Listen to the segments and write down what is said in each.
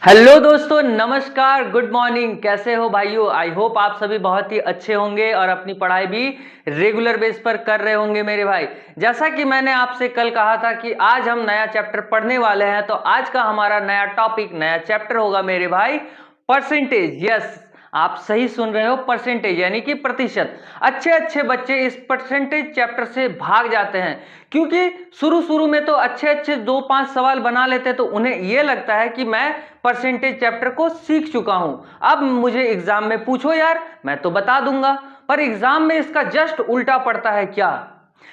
Hello दोस्तों, नमस्कार, good morning. कैसे हो भाइयों? आई होप आप सभी बहुत ही अच्छे होंगे और अपनी पढ़ाई भी रेगुलर बेस पर कर रहे होंगे मेरे भाई। जैसा कि मैंने आपसे कल कहा था कि आज हम नया चैप्टर पढ़ने वाले हैं, तो आज का हमारा नया टॉपिक, नया चैप्टर होगा मेरे भाई परसेंटेज। यस, आप सही सुन रहे हो, परसेंटेज यानी कि प्रतिशत। अच्छे अच्छे बच्चे इस परसेंटेज चैप्टर से भाग जाते हैं, क्योंकि शुरू शुरू में तो अच्छे अच्छे 2-5 सवाल बना लेते, तो उन्हें यह लगता है कि मैं परसेंटेज चैप्टर को सीख चुका हूं, अब मुझे एग्जाम में पूछो यार, मैं तो बता दूंगा। पर एग्जाम में इसका जस्ट उल्टा पड़ता है। क्या?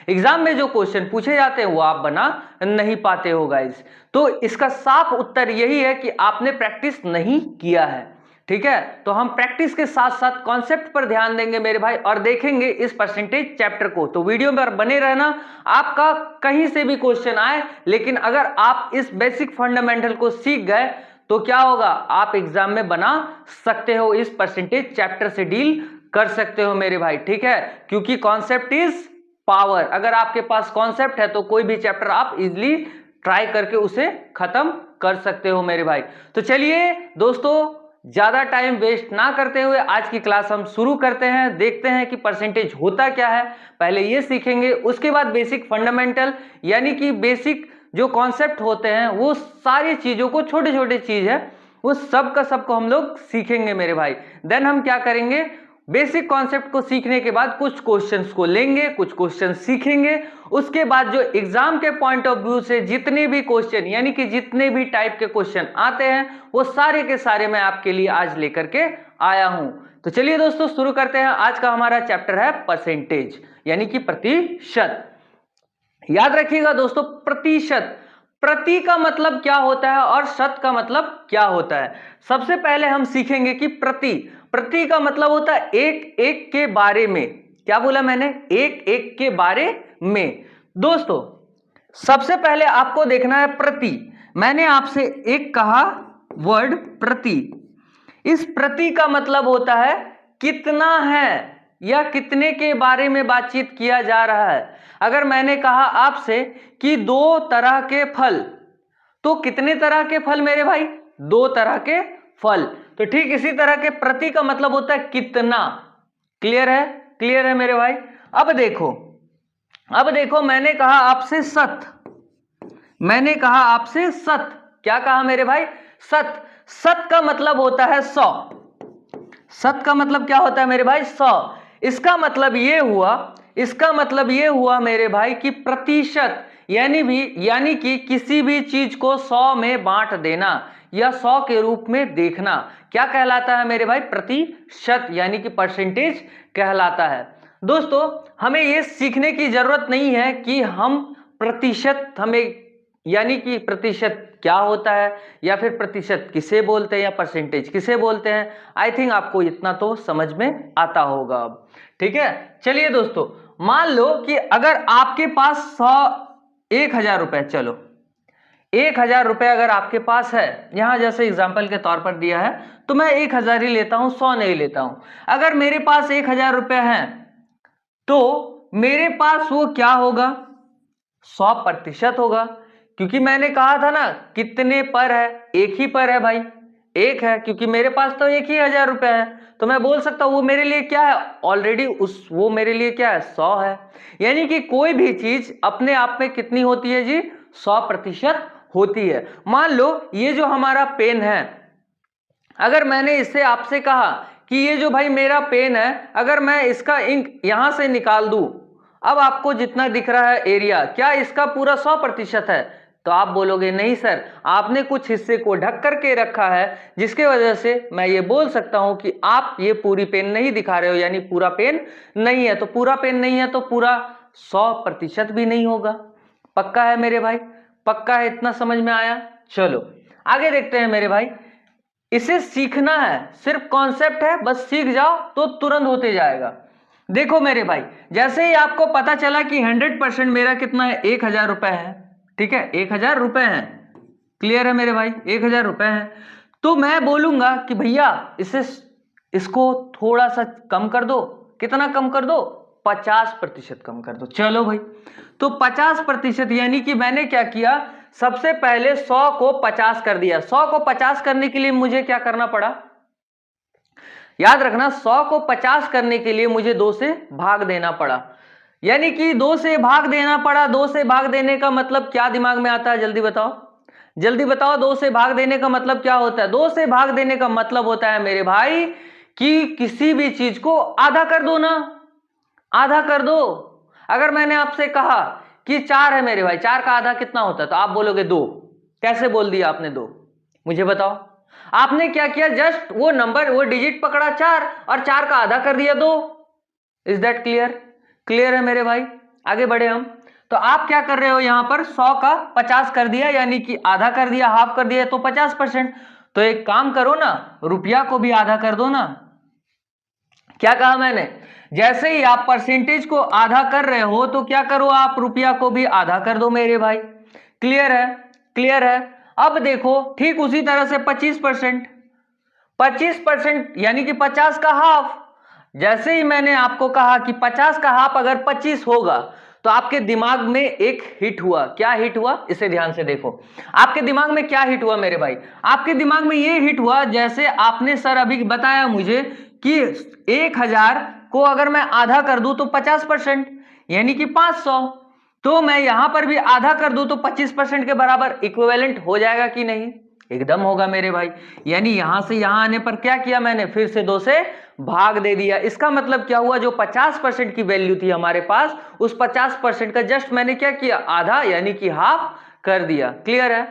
एग्जाम में जो क्वेश्चन पूछे जाते हैं वो आप बना नहीं पाते हो गाइस। तो इसका साफ उत्तर यही है कि आपने प्रैक्टिस नहीं किया है। ठीक है, तो हम प्रैक्टिस के साथ साथ कॉन्सेप्ट पर ध्यान देंगे मेरे भाई और देखेंगे इस परसेंटेज चैप्टर को। तो वीडियो में बने रहना, आपका कहीं से भी क्वेश्चन आए, लेकिन अगर आप इस बेसिक फंडामेंटल को सीख गए तो क्या होगा, आप एग्जाम में बना सकते हो, इस परसेंटेज चैप्टर से डील कर सकते हो मेरे भाई। ठीक है, क्योंकि कॉन्सेप्ट इज पावर। अगर आपके पास कॉन्सेप्ट है तो कोई भी चैप्टर आप इजीली ट्राई करके उसे खत्म कर सकते हो मेरे भाई। तो चलिए दोस्तों, ज्यादा टाइम वेस्ट ना करते हुए आज की क्लास हम शुरू करते हैं। देखते हैं कि परसेंटेज होता क्या है, पहले ये सीखेंगे, उसके बाद बेसिक फंडामेंटल यानी कि बेसिक जो कॉन्सेप्ट होते हैं, वो सारी चीजों को, छोटे छोटे चीज है वो सब का सबको हम लोग सीखेंगे मेरे भाई। देन हम क्या करेंगे, बेसिक कॉन्सेप्ट को सीखने के बाद कुछ क्वेश्चंस को लेंगे, कुछ क्वेश्चन सीखेंगे, उसके बाद जो एग्जाम के पॉइंट ऑफ व्यू से जितने भी क्वेश्चन यानी कि जितने भी टाइप के क्वेश्चन आते हैं वो सारे के सारे मैं आपके लिए आज लेकर के आया हूं। तो चलिए दोस्तों, शुरू करते हैं। आज का हमारा चैप्टर है परसेंटेज यानी कि प्रतिशत। याद रखिएगा दोस्तों, प्रतिशत, प्रति का मतलब क्या होता है और शत का मतलब क्या होता है। सबसे पहले हम सीखेंगे कि प्रति, प्रति का मतलब होता है एक एक के बारे में। क्या बोला मैंने? एक एक के बारे में। दोस्तों सबसे पहले आपको देखना है प्रति। मैंने आपसे एक कहा वर्ड प्रति, इस प्रति का मतलब होता है कितना है या कितने के बारे में बातचीत किया जा रहा है। अगर मैंने कहा आपसे कि 2 तरह के फल, तो कितने तरह के फल मेरे भाई? 2 तरह के फल। तो ठीक इसी तरह के प्रति का मतलब होता है कितना। क्लियर है? क्लियर है मेरे भाई। अब देखो, अब देखो, मैंने कहा आपसे सत, मैंने कहा आपसे सत। क्या कहा मेरे भाई? सत। सत का मतलब होता है 100। सत का मतलब क्या होता है मेरे भाई? 100। इसका मतलब ये हुआ, इसका मतलब ये हुआ मेरे भाई कि प्रतिशत यानी कि किसी भी चीज को 100 में बांट देना या 100 के रूप में देखना, क्या कहलाता है मेरे भाई? प्रतिशत यानी कि परसेंटेज कहलाता है। दोस्तों हमें ये सीखने की जरूरत नहीं है कि हम प्रतिशत, हमें यानी कि प्रतिशत क्या होता है या फिर प्रतिशत किसे बोलते हैं या परसेंटेज किसे बोलते हैं। आई थिंक आपको इतना तो समझ में आता होगा अब। ठीक है, चलिए दोस्तों, मान लो कि अगर आपके पास 1,000 रुपए, चलो 1,000 रुपए अगर आपके पास है, यहां जैसे एग्जाम्पल के तौर पर दिया है तो मैं 1,000 ही लेता हूं, 100 नहीं लेता हूं। अगर मेरे पास 1,000 रुपए हैं तो मेरे पास वो क्या होगा? 100% होगा, क्योंकि मैंने कहा था ना कितने पर है, एक ही पर है भाई, एक है, क्योंकि मेरे पास तो 1,000 रुपए है, तो मैं बोल सकता हूं वो मेरे लिए क्या है ऑलरेडी, उस वो मेरे लिए क्या है? 100 है। यानी कि कोई भी चीज अपने आप में कितनी होती है जी? 100% होती है। मान लो ये जो हमारा पेन है, अगर मैंने इससे आपसे कहा कि ये जो भाई मेरा पेन है, अगर मैं इसका इंक यहां से निकाल दूं, अब आपको जितना दिख रहा है एरिया, क्या इसका पूरा 100% है? तो आप बोलोगे नहीं सर, आपने कुछ हिस्से को ढक करके रखा है, जिसके वजह से मैं ये बोल सकता हूं कि आप ये पूरी पेन नहीं दिखा रहे हो, यानी पूरा पेन नहीं है। तो पूरा पेन नहीं है तो पूरा 100% भी नहीं होगा। पक्का है मेरे भाई? पक्का है? इतना समझ में आया? चलो आगे देखते हैं मेरे भाई। इसे सीखना है, सिर्फ कॉन्सेप्ट है, बस सीख जाओ तो तुरंत होते जाएगा। देखो मेरे भाई, जैसे ही आपको पता चला कि 100% मेरा कितना है? 1,000 रुपए है। ठीक है, 1,000 रुपए है। क्लियर है मेरे भाई? 1,000 रुपए है, तो मैं बोलूंगा कि भैया इसको थोड़ा सा कम कर दो। कितना कम कर दो? 50% कम कर दो। चलो भाई, तो 50% यानी कि मैंने क्या किया, सबसे पहले 100 को 50 कर दिया। 100 को 50 करने के लिए मुझे क्या करना पड़ा, याद रखना 100 को 50 करने के लिए मुझे 2 से भाग देना पड़ा, यानी कि 2 से भाग देना पड़ा। 2 से भाग देने का मतलब क्या दिमाग में आता है, जल्दी बताओ, जल्दी बताओ। 2 से भाग देने का मतलब क्या होता है? 2 से भाग देने का मतलब होता है मेरे भाई कि किसी भी चीज को आधा कर दो ना, आधा कर दो। अगर मैंने आपसे कहा कि 4 है मेरे भाई, 4 का आधा कितना होता है, तो आप बोलोगे 2। कैसे बोल दिया आपने 2? मुझे बताओ, आपने क्या किया? जस्ट वो नंबर, वो डिजिट पकड़ा 4 और 4 का आधा कर दिया 2। Is that clear? क्लियर है मेरे भाई? आगे बढ़े हम। तो आप क्या कर रहे हो यहां पर, 100 का 50 कर दिया, यानी कि आधा कर दिया, हाफ कर दिया, तो 50%। तो एक काम करो ना, रुपया को भी आधा कर दो ना। क्या कहा मैंने? जैसे ही आप परसेंटेज को आधा कर रहे हो तो क्या करो, आप रुपया को भी आधा कर दो मेरे भाई। क्लियर है? क्लियर है? अब देखो ठीक उसी तरह से 25%, 25% यानी कि 50 का हाफ। जैसे ही मैंने आपको कहा कि 50 का हाफ अगर 25 होगा, तो आपके दिमाग में एक हिट हुआ। क्या हिट हुआ? इसे ध्यान से देखो। आपके दिमाग में क्या हिट हुआ मेरे भाई? आपके दिमाग में यह हिट हुआ जैसे आपने सर अभी बताया मुझे कि 1000 को अगर मैं आधा कर दूं तो 50%, यानी कि 500। तो मैं यहां पर भी आधा कर दूं तो 25% के बराबर इक्विवेलेंट हो जाएगा कि नहीं? एकदम होगा मेरे भाई। यानी यहां से यहां आने पर क्या किया मैंने, फिर से 2 से भाग दे दिया। इसका मतलब क्या हुआ, जो 50% की वैल्यू थी हमारे पास, उस 50% का जस्ट मैंने क्या किया, आधा यानी कि हाफ कर दिया। क्लियर है?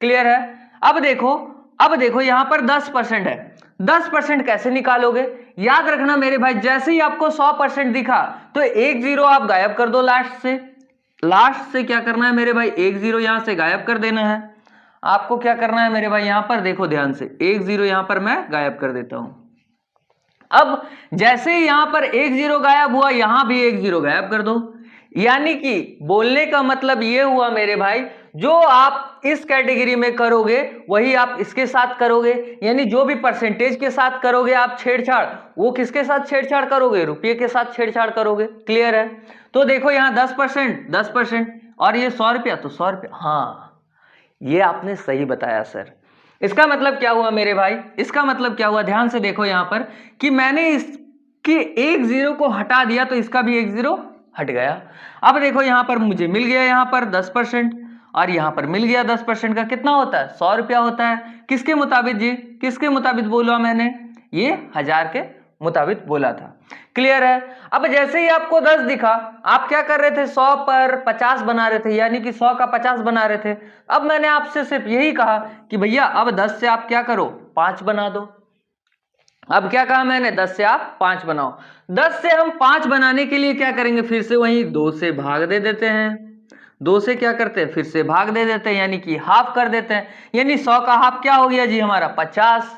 क्लियर है? अब देखो, अब देखो यहां पर 10% है। 10% कैसे निकालोगे? याद रखना मेरे भाई, जैसे ही आपको 100% दिखा तो एक जीरो आप गायब कर दो लास्ट से। लास्ट से क्या करना है मेरे भाई, एक जीरो यहां से गायब कर देना है। आपको क्या करना है मेरे भाई, यहां पर देखो ध्यान से, एक जीरो यहां पर मैं गायब कर देता हूं। अब जैसे ही यहां पर एक जीरो गायब हुआ, यहां भी एक जीरो गायब कर दो। यानी कि बोलने का मतलब यह हुआ मेरे भाई, जो आप इस कैटेगरी में करोगे वही आप इसके साथ करोगे। यानी जो भी परसेंटेज के साथ करोगे आप छेड़छाड़, वो किसके साथ छेड़छाड़ करोगे, रुपये के साथ छेड़छाड़ करोगे। क्लियर है? तो देखो यहां 10%, 10% और ये 100 रुपया तो 100 रुपया। हाँ, ये आपने सही बताया सर। इसका मतलब क्या हुआ मेरे भाई, इसका मतलब क्या हुआ, ध्यान से देखो यहां पर कि मैंने इसके एक जीरो को हटा दिया तो इसका भी एक जीरो हट गया। अब देखो यहां पर मुझे मिल गया यहां पर 10% और यहां पर मिल गया 10% का कितना होता है, 100 रुपया होता है। किसके मुताबिक जी, किसके मुताबिक बोला मैंने, ये 1000 के मुताबिक बोला था। क्लियर है? अब जैसे ही आपको 10 दिखा, आप क्या कर रहे थे, 100 पर 50 बना रहे थे, यानी कि 100 का 50 बना रहे थे। अब मैंने आपसे सिर्फ यही कहा कि भैया अब 10 से आप क्या करो, 5 बना दो। अब क्या कहा मैंने, 10 से आप 5 बनाओ। 10 से हम 5 बनाने के लिए क्या करेंगे, फिर से वही 2 से भाग दे देते हैं। 2 से क्या करते हैं, फिर से भाग दे देते हैं, यानी कि हाफ कर देते हैं। यानी 100 का हाफ क्या हो गया जी, हमारा 50।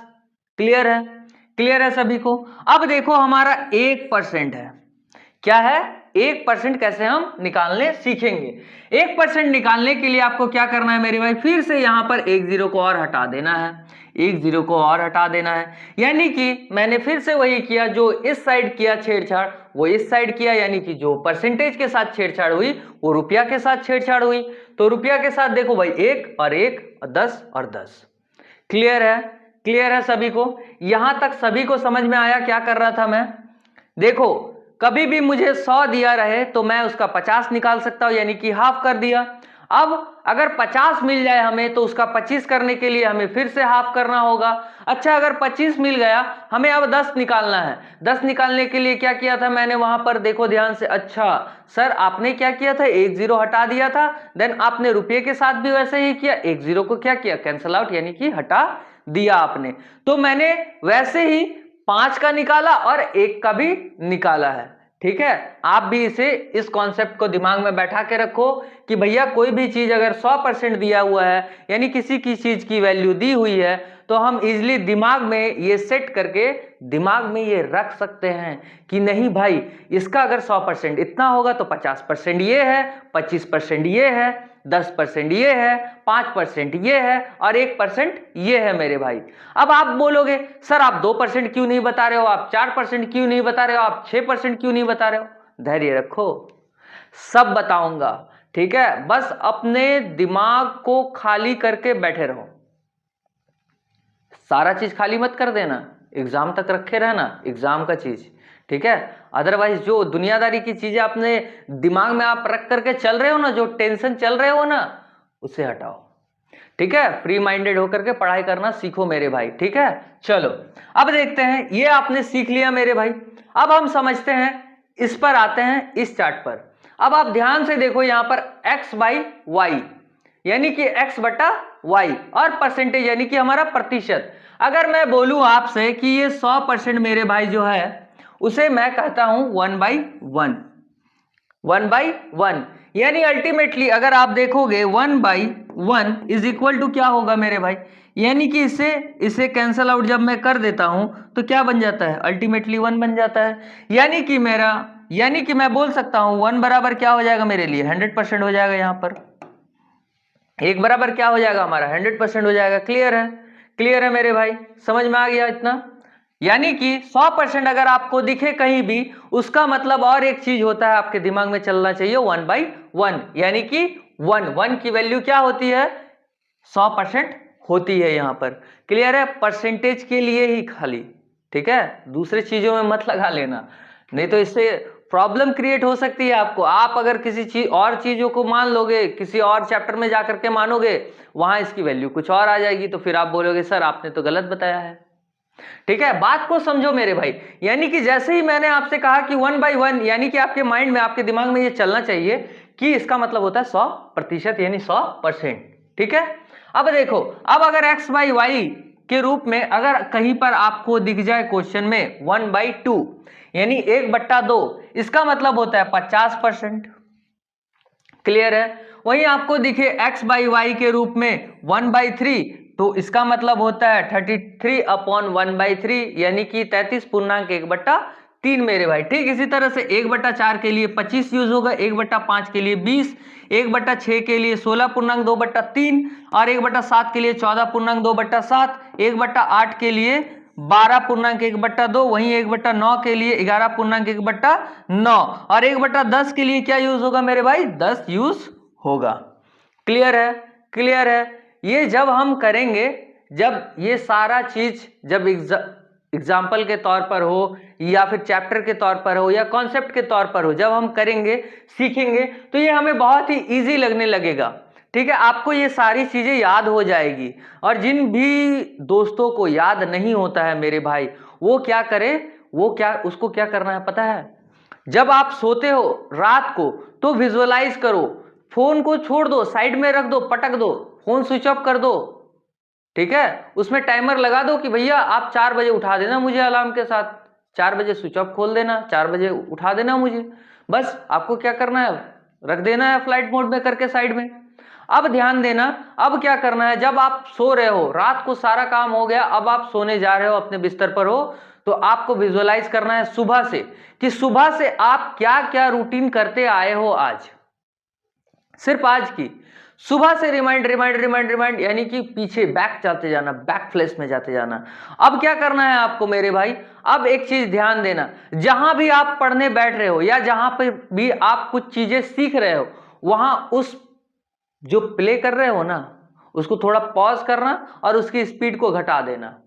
क्लियर है? क्लियर है सभी को? अब देखो हमारा 1% है। क्या है, 1% कैसे हम निकालने सीखेंगे। 1% निकालने के लिए आपको क्या करना है मेरे भाई, फिर से यहां पर एक जीरो को और हटा देना है, एक जीरो को और हटा देना है। यानी कि मैंने फिर से वही किया, जो इस साइड किया छेड़छाड़ वो इस साइड किया, यानी कि जो परसेंटेज के साथ छेड़छाड़ हुई वो रुपया के साथ छेड़छाड़ हुई। तो रुपया के साथ देखो भाई, 1 और 1 और 10 और 10। क्लियर है? क्लियर है सभी को? यहां तक सभी को समझ में आया क्या कर रहा था मैं? देखो कभी भी मुझे 100 दिया रहे तो मैं उसका 50 निकाल सकता हूं, यानी कि हाफ कर दिया। अब अगर 50 मिल जाए हमें तो उसका 25 करने के लिए हमें फिर से हाफ करना होगा। अच्छा, अगर 25 मिल गया, हमें अब 10 निकालना है। 10 निकालने के लिए क्या किया था मैंने वहां पर, देखो ध्यान से। अच्छा सर, आपने क्या किया था, एक जीरो हटा दिया था, देन आपने रुपये के साथ भी वैसे ही किया, एक जीरो को क्या किया, कैंसल आउट, यानी कि हटा दिया आपने। तो मैंने वैसे ही 5 का निकाला और 1 का भी निकाला है। ठीक है? आप भी इसे, इस कॉन्सेप्ट को दिमाग में बैठा के रखो कि भैया कोई भी चीज अगर 100% दिया हुआ है, यानी किसी की चीज की वैल्यू दी हुई है, तो हम इजिली दिमाग में ये सेट करके दिमाग में ये रख सकते हैं कि नहीं भाई, इसका अगर 100% इतना होगा तो 50% ये है, 25% ये है, 10% ये है, 5% ये है और 1% ये है मेरे भाई। अब आप बोलोगे सर आप 2% क्यों नहीं बता रहे हो, आप 4% क्यों नहीं बता रहे हो, आप 6% क्यों नहीं बता रहे हो? धैर्य रखो, सब बताऊंगा। ठीक है, बस अपने दिमाग को खाली करके बैठे रहो, सारा चीज खाली मत कर देना, एग्जाम तक रखे रहना एग्जाम का चीज, ठीक है। अदरवाइज जो दुनियादारी की चीजें अपने दिमाग में आप रख करके चल रहे हो ना, जो टेंशन चल रहे हो ना, उसे हटाओ, ठीक है। फ्री माइंडेड होकर के पढ़ाई करना सीखो मेरे भाई, ठीक है। चलो अब देखते हैं, ये आपने सीख लिया मेरे भाई। अब हम समझते हैं, इस पर आते हैं, इस चार्ट पर। अब आप ध्यान से देखो, यहां पर x बाई वाई यानी कि x बटा y और परसेंटेज यानी कि हमारा प्रतिशत। अगर मैं बोलूं आपसे कि ये 100% मेरे भाई जो है, उसे मैं कहता हूं 1/1, 1/1 यानी अल्टीमेटली अगर आप देखोगे 1/1 इज इक्वल टू क्या होगा मेरे भाई, यानी कि इसे कैंसल आउट जब मैं कर देता हूं तो क्या बन जाता है, अल्टीमेटली 1 बन जाता है। यानी कि मैं बोल सकता हूं 1 बराबर क्या हो जाएगा मेरे लिए, 100% हो जाएगा। यहां पर 1 बराबर क्या हो जाएगा हमारा, 100% हो जाएगा। क्लियर है, क्लियर है मेरे भाई, समझ में आ गया इतना। यानी कि 100% अगर आपको दिखे कहीं भी, उसका मतलब और एक चीज होता है आपके दिमाग में चलना चाहिए, 1/1 यानी कि 1 की वैल्यू क्या होती है, 100% होती है। यहां पर क्लियर है, परसेंटेज के लिए ही खाली, ठीक है, दूसरे चीजों में मत लगा लेना, नहीं तो इससे प्रॉब्लम क्रिएट हो सकती है आपको। आप अगर किसी चीज और चीजों को मान लोगे, किसी और चैप्टर में जाकर के मानोगे, वहां इसकी वैल्यू कुछ और आ जाएगी, तो फिर आप बोलोगे सर आपने तो गलत बताया है, ठीक है। बात को समझो मेरे भाई, यानी कि जैसे ही मैंने आपसे कहा कि 1/1 यानी कि आपके माइंड में, आपके दिमाग में ये चलना चाहिए कि इसका मतलब होता है 100% यानी 100%, ठीक है। अब देखो, अब अगर x बाई वाई के रूप में अगर कहीं पर आपको दिख जाए क्वेश्चन में 1/2 यानी 1/2, इसका मतलब होता है 50%। क्लियर है, वहीं आपको दिखे x बाई वाई के रूप में 1/3 तो इसका मतलब होता है 33/1/3 यानी कि 33.1/3 मेरे भाई। ठीक इसी तरह से 1/4 के लिए 25 यूज होगा, 1/5 के लिए 20, 1/6 के लिए 16.2/3 और 1/7 के लिए 14.2/7, 1/8 के लिए 12.1/2, वहीं 1/9 के लिए 11.1/9 और 1/10 के लिए क्या यूज होगा मेरे भाई, 10 यूज होगा। क्लियर है, क्लियर है। ये जब हम करेंगे, जब ये सारा चीज जब एग्जाम्पल के तौर पर हो या फिर चैप्टर के तौर पर हो या कॉन्सेप्ट के तौर पर हो, जब हम करेंगे सीखेंगे तो ये हमें बहुत ही इजी लगने लगेगा, ठीक है। आपको ये सारी चीजें याद हो जाएगी। और जिन भी दोस्तों को याद नहीं होता है मेरे भाई, वो क्या करे, उसको क्या करना है पता है, जब आप सोते हो रात को तो विजुअलाइज करो, फोन को छोड़ दो, साइड में रख दो, पटक दो, फोन स्विच ऑफ कर दो, ठीक है। उसमें टाइमर लगा दो कि भैया आप 4 बजे उठा देना मुझे अलार्म के साथ, 4 बजे स्विच ऑफ खोल देना, 4 बजे उठा देना मुझे, बस आपको क्या करना है, रख देना है फ्लाइट मोड में करके साइड में। अब ध्यान देना, अब क्या करना है, जब आप सो रहे हो, रात को सारा काम हो गया, अब आप सोने जा रहे हो, अपने बिस्तर पर हो, तो आपको विजुअलाइज करना है सुबह से कि सुबह से आप क्या क्या रूटीन करते आए हो आज, सिर्फ आज की सुबह से रिमाइंड रिमाइंड रिमाइंड रिमाइंड यानी कि पीछे बैक जाते जाना, बैक फ्लैश में जाते जाना। अब क्या करना है आपको मेरे भाई, अब एक चीज ध्यान देना, जहां भी आप पढ़ने बैठ रहे हो या जहां पर भी आप कुछ चीजें सीख रहे हो, वहां उस जो प्ले कर रहे हो ना, उसको थोड़ा पॉज करना और उसकी स्पीड को घटा देना।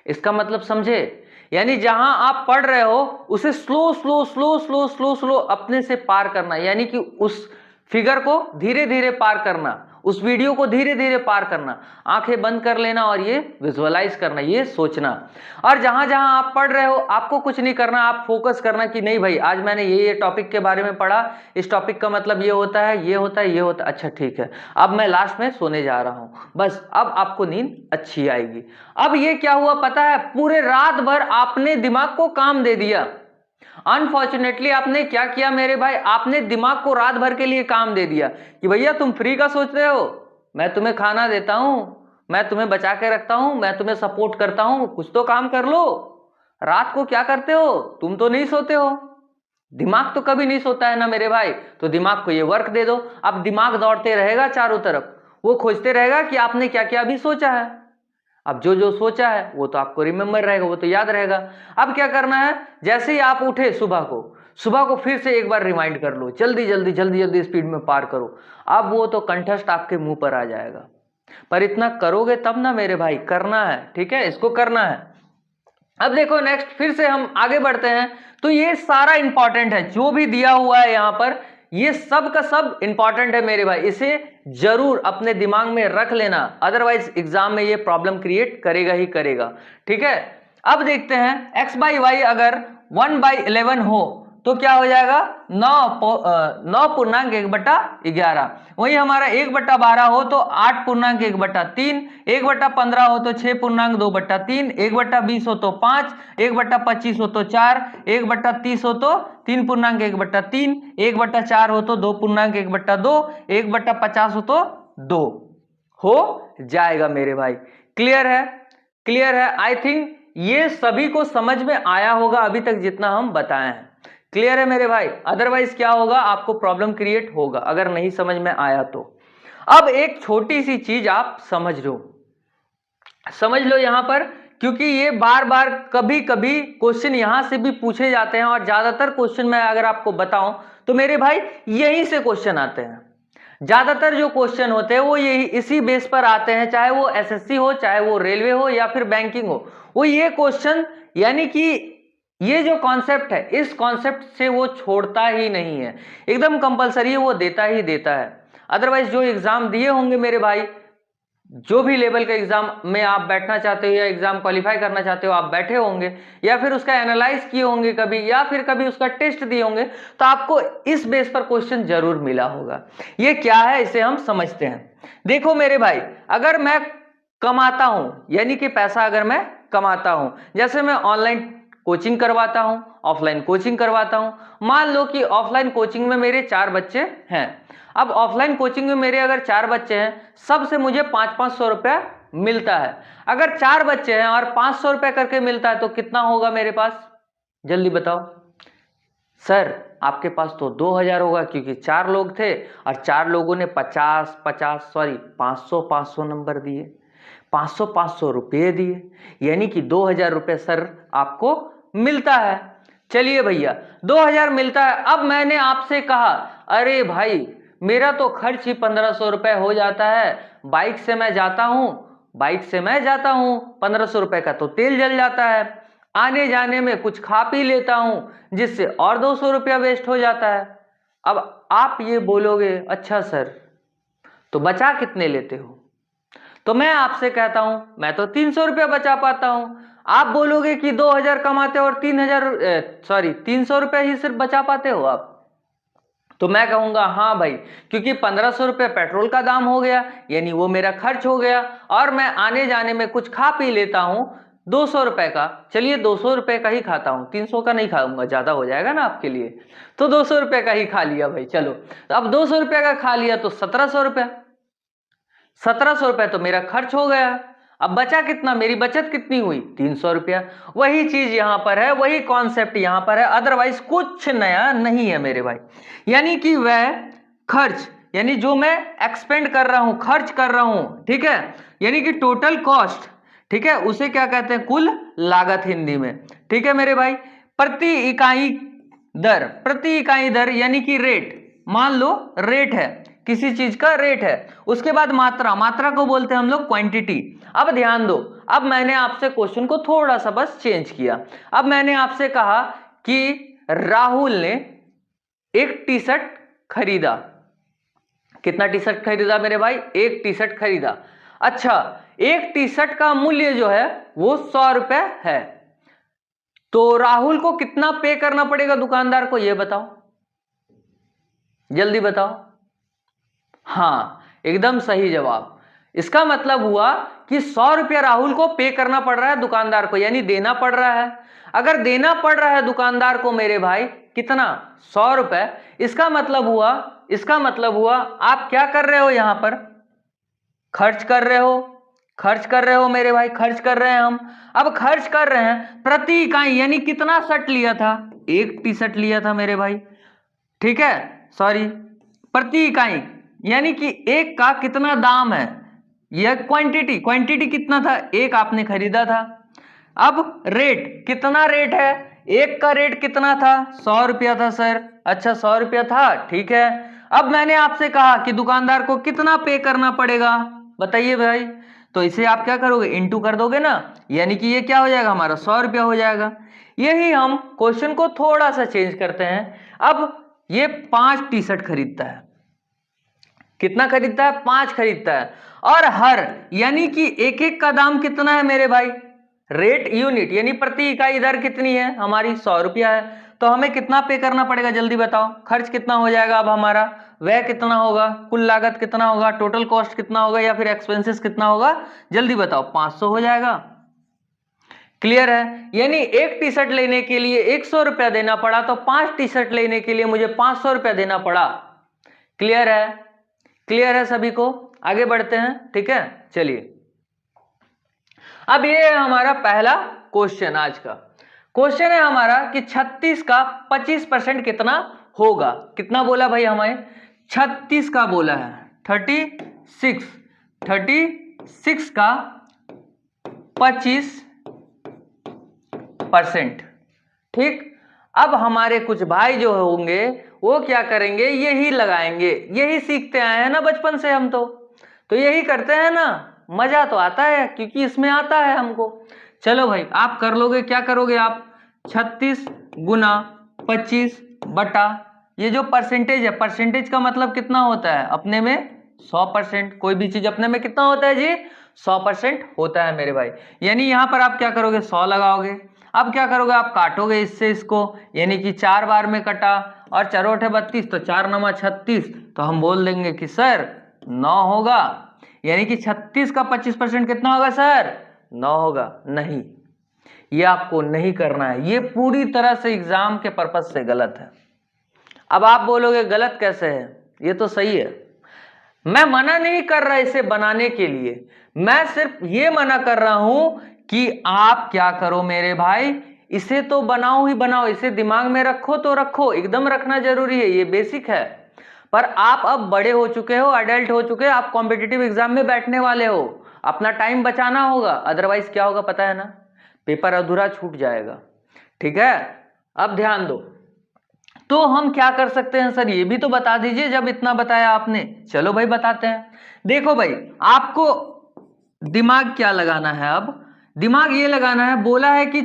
इसका मतलब समझे, यानी जहां आप पढ़ रहे हो उसे slow slow slow slow slow slow अपने से पार करना, यानी कि उस फिगर को धीरे धीरे पार करना, उस वीडियो को धीरे धीरे पार करना, आंखें बंद कर लेना और ये विजुअलाइज करना, ये सोचना। और जहां जहां आप पढ़ रहे हो आपको कुछ नहीं करना, आप फोकस करना कि नहीं भाई आज मैंने ये टॉपिक के बारे में पढ़ा, इस टॉपिक का मतलब ये होता है, ये होता है, ये होता है, अच्छा ठीक है, अब मैं लास्ट में सोने जा रहा हूं, बस अब आपको नींद अच्छी आएगी। अब ये क्या हुआ पता है, पूरे रात भर आपने दिमाग को काम दे दिया। अनफॉर्चुनेटली आपने क्या किया मेरे भाई, आपने दिमाग को रात भर के लिए काम दे दिया कि भैया तुम फ्री का सोच रहे हो, मैं तुम्हें खाना देता हूं, मैं तुम्हें बचा के रखता हूं, मैं तुम्हें सपोर्ट करता हूं, कुछ तो काम कर लो। रात को क्या करते हो, तुम तो नहीं सोते हो, दिमाग तो कभी नहीं सोता है ना मेरे भाई, तो दिमाग को ये वर्क दे दो। अब दिमाग दौड़ते रहेगा चारों तरफ, वो खोजते रहेगा कि आपने क्या क्या अभी सोचा है। अब जो जो सोचा है वो तो आपको रिमेंबर रहेगा, वो तो याद रहेगा। अब क्या करना है, जैसे ही आप उठे सुबह को, सुबह को फिर से एक बार रिमाइंड कर लो, जल्दी जल्दी जल्दी जल्दी स्पीड में पार करो। अब वो तो कंठस्थ आपके मुंह पर आ जाएगा, पर इतना करोगे तब ना मेरे भाई, करना है, ठीक है, इसको करना है। अब देखो नेक्स्ट, फिर से हम आगे बढ़ते हैं। तो ये सारा इंपॉर्टेंट है जो भी दिया हुआ है यहाँ पर, ये सब का सब इंपॉर्टेंट है मेरे भाई, इसे जरूर अपने दिमाग में रख लेना, अदरवाइज एग्जाम में ये प्रॉब्लम क्रिएट करेगा ही करेगा, ठीक है। अब देखते हैं x बाई वाई अगर 1/11 हो तो क्या हो जाएगा, 9.1/11। वही हमारा 1/12 हो तो 8.1/3, 1/15 हो तो 6.2/3, 1/20 हो तो 5, 1/25 हो तो 4, 1/30 हो तो 3.1/3, 1/4 हो तो 2.1/2, 1/50 हो तो 2 हो जाएगा मेरे भाई। क्लियर है, क्लियर है। आई थिंक ये सभी को समझ में आया होगा अभी तक जितना हम बताए हैं। क्लियर है मेरे भाई, अदरवाइज क्या होगा, आपको प्रॉब्लम क्रिएट होगा अगर नहीं समझ में आया तो। अब एक छोटी सी चीज आप समझ लो यहां पर, क्योंकि ये बार बार कभी कभी क्वेश्चन यहां से भी पूछे जाते हैं, और ज्यादातर क्वेश्चन मैं अगर आपको बताऊं तो मेरे भाई यहीं से क्वेश्चन आते हैं। ज्यादातर जो क्वेश्चन होते हैं वो यही इसी बेस पर आते हैं, चाहे वो एसएससी हो, चाहे वो रेलवे हो, या फिर बैंकिंग हो, वो ये क्वेश्चन, यानी कि ये जो कॉन्सेप्ट है, इस कॉन्सेप्ट से वो छोड़ता ही नहीं है, एकदम कंपलसरी है, वो देता ही देता है। अदरवाइज जो एग्जाम दिए होंगे मेरे भाई, जो भी लेवल का एग्जाम में आप बैठना चाहते हो या एग्जाम क्वालिफाई करना चाहते हो, आप बैठे होंगे या फिर उसका एनालाइज किए होंगे कभी, या फिर कभी उसका टेस्ट दिए होंगे, तो आपको इस बेस पर क्वेश्चन जरूर मिला होगा। ये क्या है, इसे हम समझते हैं। देखो मेरे भाई, अगर मैं कमाता हूं, यानी कि पैसा अगर मैं कमाता हूं, जैसे मैं ऑनलाइन कोचिंग करवाता हूं, ऑफलाइन कोचिंग करवाता हूं। मान लो कि ऑफलाइन कोचिंग में मेरे 4 बच्चे हैं। अब ऑफलाइन कोचिंग में मेरे अगर 4 बच्चे हैं, सबसे मुझे 500-500 रुपया मिलता है। अगर 4 बच्चे हैं और 500 रुपया करके मिलता है तो कितना होगा मेरे पास, जल्दी बताओ। सर आपके पास तो 2000 होगा, क्योंकि 4 लोग थे और 4 लोगों ने 500 नंबर दिए, 500 रुपये दिए, यानी कि 2000 रुपये सर आपको मिलता है। चलिए भैया 2000 मिलता है। अब मैंने आपसे कहा, अरे भाई मेरा तो खर्च ही 1500 रुपये हो जाता है, बाइक से मैं जाता हूं 1500 रुपये का तो तेल जल जाता है, आने जाने में कुछ खा पी लेता हूं जिससे और 200 रुपया वेस्ट हो जाता है। अब आप ये बोलोगे, अच्छा सर तो बचा कितने लेते हो, तो मैं आपसे कहता हूं मैं तो 300 रुपया बचा पाता हूं। आप बोलोगे कि 2000 कमाते हो और 300 रुपया ही सिर्फ बचा पाते हो आप, तो मैं कहूंगा हाँ भाई, क्योंकि 1500 रुपये पेट्रोल का दाम हो गया, यानी वो मेरा खर्च हो गया, और मैं आने जाने में कुछ खा पी लेता हूं 200 रुपए का। चलिए 200 रुपए का ही खाता हूं, 300 का नहीं खाऊंगा, ज्यादा हो जाएगा ना आपके लिए, तो 200 रुपए का ही खा लिया भाई। चलो तो अब 200 रुपए का खा लिया तो 1700 रुपया, 1700 रुपये तो मेरा खर्च हो गया। अब बचा कितना, मेरी बचत कितनी हुई, 300 रुपया। वही चीज यहां पर है, वही कॉन्सेप्ट यहां पर है, अदरवाइज कुछ नया नहीं है मेरे भाई। यानी कि वह खर्च, यानी जो मैं एक्सपेंड कर रहा हूं, खर्च कर रहा हूं, ठीक है, यानी कि टोटल कॉस्ट, ठीक है, उसे क्या कहते हैं, कुल लागत हिंदी में, ठीक है मेरे भाई। प्रति इकाई दर यानी कि रेट, मान लो रेट है, किसी चीज का रेट है। उसके बाद मात्रा, मात्रा को बोलते हैं हम लोग क्वांटिटी। अब ध्यान दो, अब मैंने आपसे क्वेश्चन को थोड़ा सा बस चेंज किया। अब मैंने आपसे कहा कि राहुल ने एक टी शर्ट खरीदा। कितना टी शर्ट खरीदा मेरे भाई, एक टी शर्ट खरीदा। अच्छा, एक टी शर्ट का मूल्य जो है वो 100 रुपए है, तो राहुल को कितना पे करना पड़ेगा दुकानदार को, ये बताओ, जल्दी बताओ। हाँ एकदम सही जवाब। इसका मतलब हुआ कि 100 रुपया राहुल को पे करना पड़ रहा है दुकानदार को, यानी देना पड़ रहा है। अगर देना पड़ रहा है दुकानदार को मेरे भाई कितना, 100 रुपए, इसका मतलब हुआ आप क्या कर रहे हो, यहां पर खर्च कर रहे हो मेरे भाई, खर्च कर रहे हैं हम। अब खर्च कर रहे हैं प्रति इकाई, यानी कितना शर्ट लिया था, एक टी शर्ट लिया था मेरे भाई, ठीक है, सॉरी, प्रति इकाई यानी कि एक का कितना दाम है, यह क्वांटिटी कितना था, एक आपने खरीदा था। अब रेट, कितना रेट है, एक का रेट कितना था? 100 रुपया था सर। अच्छा 100 रुपया था, ठीक है। अब मैंने आपसे कहा कि दुकानदार को कितना पे करना पड़ेगा, बताइए भाई। तो इसे आप क्या करोगे, इंटू कर दोगे ना, यानी कि ये क्या हो जाएगा हमारा 100 रुपया हो जाएगा। यही हम क्वेश्चन को थोड़ा सा चेंज करते हैं। अब ये 5 टी शर्ट खरीदता है, कितना खरीदता है? 5 खरीदता है। और हर यानी कि एक एक का दाम कितना है मेरे भाई? रेट यूनिट यानी प्रति इकाई दर कितनी है हमारी? 100 रुपया है। तो हमें कितना पे करना पड़ेगा, जल्दी बताओ। खर्च कितना हो जाएगा अब हमारा, व्यय कितना होगा, कुल लागत कितना होगा, टोटल कॉस्ट कितना होगा, या फिर एक्सपेंसेस कितना होगा, जल्दी बताओ। 500 हो जाएगा। क्लियर है? यानी एक टी शर्ट लेने के लिए 100 रुपया देना पड़ा, तो 5 टी शर्ट लेने के लिए मुझे 500 रुपया देना पड़ा। क्लियर है? क्लियर है सभी को? आगे बढ़ते हैं, ठीक है। चलिए, अब ये है हमारा पहला क्वेश्चन। आज का क्वेश्चन है हमारा कि 36 का 25% कितना होगा। कितना बोला भाई हमें? 36 का बोला है, 36 का 25%। ठीक। अब हमारे कुछ भाई जो होंगे वो क्या करेंगे, यही लगाएंगे। यही सीखते आए हैं ना बचपन से हम, तो यही करते हैं ना, मजा तो आता है क्योंकि इसमें आता है हमको। चलो भाई, आप कर लोगे, क्या करोगे आप? 36 गुना 25 बटा, ये जो परसेंटेज है, परसेंटेज का मतलब कितना होता है अपने में? 100%। कोई भी चीज अपने में कितना होता है जी? 100% होता है मेरे भाई। यानी यहां पर आप क्या करोगे, 100 लगाओगे। अब क्या करोगे, आप काटोगे इससे इसको, यानी कि 4 बार में कटा, और चरोठे 32, तो 4 नमा 36, तो हम बोल देंगे कि सर 9 होगा। यानी कि 36 का 25% कितना होगा सर? 9 होगा। नहीं, ये आपको नहीं करना है, ये पूरी तरह से एग्जाम के पर्पज से गलत है। अब आप बोलोगे गलत कैसे है, ये तो सही है। मैं मना नहीं कर रहा इसे बनाने के लिए, मैं सिर्फ ये मना कर रहा हूं कि आप क्या करो मेरे भाई, इसे तो बनाओ ही बनाओ, इसे दिमाग में रखो तो रखो, एकदम रखना जरूरी है, ये बेसिक है। पर आप अब बड़े हो चुके हो, अडल्ट हो चुके हो, आप कॉम्पिटिटिव एग्जाम में बैठने वाले हो, अपना टाइम बचाना होगा, अदरवाइज क्या होगा पता है ना, पेपर अधूरा छूट जाएगा। ठीक है, अब ध्यान दो। तो हम क्या कर सकते हैं सर, ये भी तो बता दीजिए जब इतना बताया आपने। चलो भाई बताते हैं। देखो भाई, आपको दिमाग क्या लगाना है, अब दिमाग ये लगाना है, बोला है कि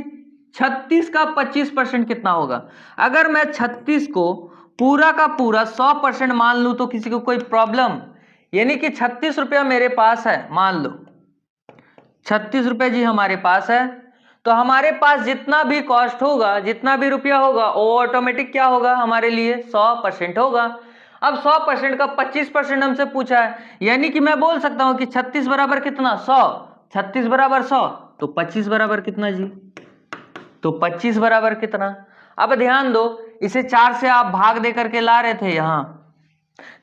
36 का 25% कितना होगा। अगर मैं 36 को पूरा का पूरा 100% मान लूं तो किसी को कोई प्रॉब्लम? यानी कि 36 रुपया मेरे पास है, मान लो 36 रुपये जी हमारे पास है, तो हमारे पास जितना भी कॉस्ट होगा, जितना भी रुपया होगा, वो ऑटोमेटिक क्या होगा हमारे लिए? 100% होगा। अब 100% का 25% हमसे पूछा है, यानी कि मैं बोल सकता हूं कि 36 बराबर कितना? 100। 36 बराबर 100, तो 25 बराबर कितना जी? तो 25 बराबर कितना? अब ध्यान दो, इसे 4 से आप भाग दे करके ला रहे थे यहां,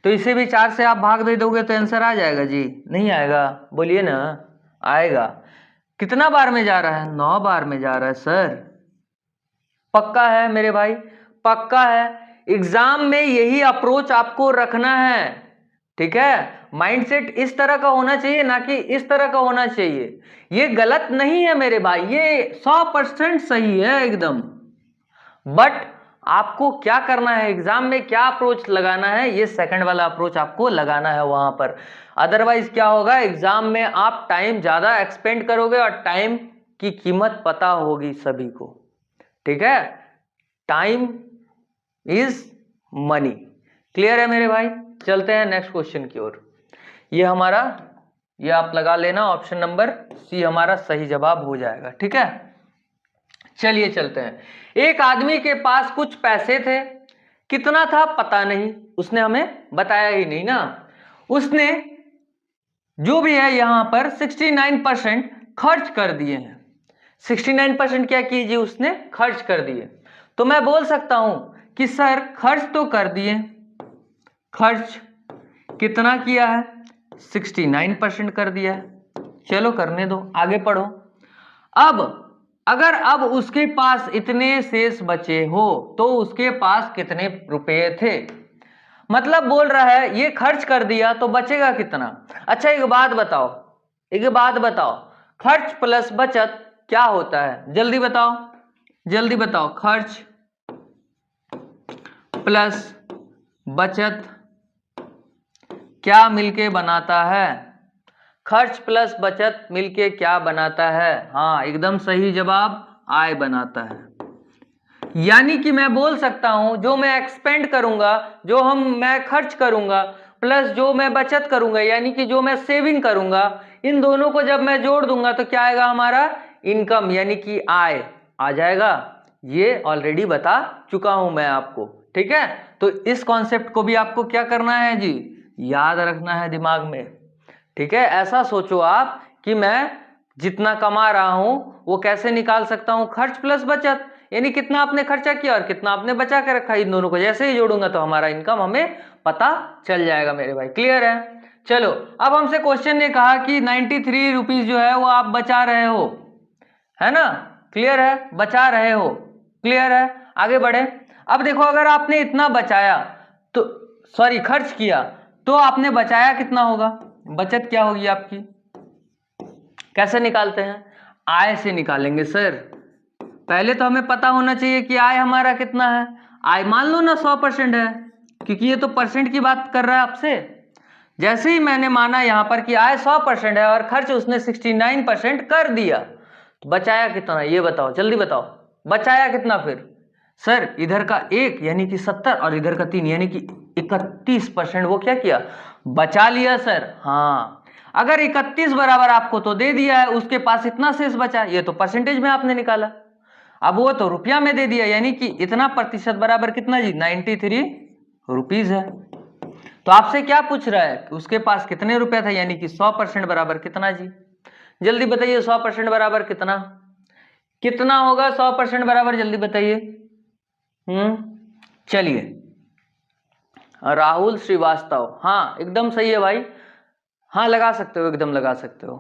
तो इसे भी 4 से आप भाग दे दोगे तो आंसर आ जाएगा जी? नहीं आएगा? बोलिए ना, आएगा। कितना बार में जा रहा है? 9 बार में जा रहा है सर। पक्का है मेरे भाई? पक्का है। एग्जाम में यही अप्रोच आपको रखना है, ठीक है। माइंडसेट इस तरह का होना चाहिए, ना कि इस तरह का होना चाहिए। ये गलत नहीं है मेरे भाई, ये 100% सही है एकदम। बट आपको क्या करना है, एग्जाम में क्या अप्रोच लगाना है, ये सेकंड वाला अप्रोच आपको लगाना है वहां पर। अदरवाइज क्या होगा, एग्जाम में आप टाइम ज्यादा एक्सपेंड करोगे, और टाइम की कीमत पता होगी सभी को, ठीक है। Time is money. क्लियर है मेरे भाई? चलते हैं नेक्स्ट क्वेश्चन की ओर। ये हमारा, ये आप लगा लेना, ऑप्शन नंबर सी हमारा सही जवाब हो जाएगा, ठीक है। चलिए चलते हैं। एक आदमी के पास कुछ पैसे थे, कितना था पता नहीं, उसने हमें बताया ही नहीं ना। उसने जो भी है यहां पर 69% खर्च कर दिए हैं। 69% क्या कीजिए, उसने खर्च कर दिए। तो मैं बोल सकता हूं कि सर खर्च तो कर दिए, खर्च कितना किया है? 69% कर दिया है। चलो करने दो, आगे पढ़ो। अब अगर अब उसके पास इतने शेष बचे हो तो उसके पास कितने रुपए थे? मतलब बोल रहा है ये खर्च कर दिया तो बचेगा कितना। अच्छा एक बात बताओ, एक बात बताओ, खर्च प्लस बचत क्या होता है, जल्दी बताओ। जल्दी बताओ, खर्च प्लस बचत क्या मिलके बनाता है? खर्च प्लस बचत मिलके क्या बनाता है? हाँ, एकदम सही जवाब, आय बनाता है। यानी कि मैं बोल सकता हूं जो मैं एक्सपेंड करूंगा, जो मैं खर्च करूंगा प्लस जो मैं बचत करूंगा, यानी कि जो मैं सेविंग करूंगा, इन दोनों को जब मैं जोड़ दूंगा तो क्या आएगा हमारा? इनकम, यानी कि आय आ जाएगा। ये ऑलरेडी बता चुका हूं मैं आपको, ठीक है। तो इस कॉन्सेप्ट को भी आपको क्या करना है जी? याद रखना है दिमाग में, ठीक है। ऐसा सोचो आप कि मैं जितना कमा रहा हूं वो कैसे निकाल सकता हूं? खर्च प्लस बचत, यानी कितना आपने खर्चा किया और कितना आपने बचा के रखा, इन दोनों को जैसे ही जोड़ूंगा तो हमारा इनकम हमें पता चल जाएगा मेरे भाई। क्लियर है? चलो, अब हमसे क्वेश्चन ने कहा कि 93 रुपीज जो है वो आप बचा रहे हो, है ना? क्लियर है? बचा रहे हो, क्लियर है? आगे बढ़े। अब देखो, अगर आपने इतना बचाया तो सॉरी खर्च किया तो आपने बचाया कितना होगा? बचत क्या होगी आपकी? कैसे निकालते हैं? आय से निकालेंगे सर। पहले तो हमें पता होना चाहिए कि आय हमारा कितना है। आय मान लो ना 100% है, क्योंकि ये तो परसेंट की बात कर रहा है आपसे। जैसे ही मैंने माना यहां पर कि आय 100% है और खर्च उसने 69% कर दिया, तो बचाया कितना? ये बताओ, जल्दी बताओ, बचाया कितना फिर? सर इधर का 1 यानी कि 70 और इधर का 3 यानी कि 31% वो क्या किया? बचा लिया सर। हाँ, अगर 31 बराबर आपको तो दे दिया है, उसके पास इतना शेष बचा, ये तो परसेंटेज में आपने निकाला। अब वो तो रुपया में दे दिया, यानी कि इतना प्रतिशत बराबर कितना जी? 93 रुपीज है। तो आपसे क्या पूछ रहा है? उसके पास कितने रुपया था, यानी कि 100% बराबर कितना जी? जल्दी बताइए, 100% बराबर कितना? कितना होगा 100% बराबर? जल्दी बताइए। चलिए, राहुल श्रीवास्तव, हाँ एकदम सही है भाई। हाँ लगा सकते हो, एकदम लगा सकते हो।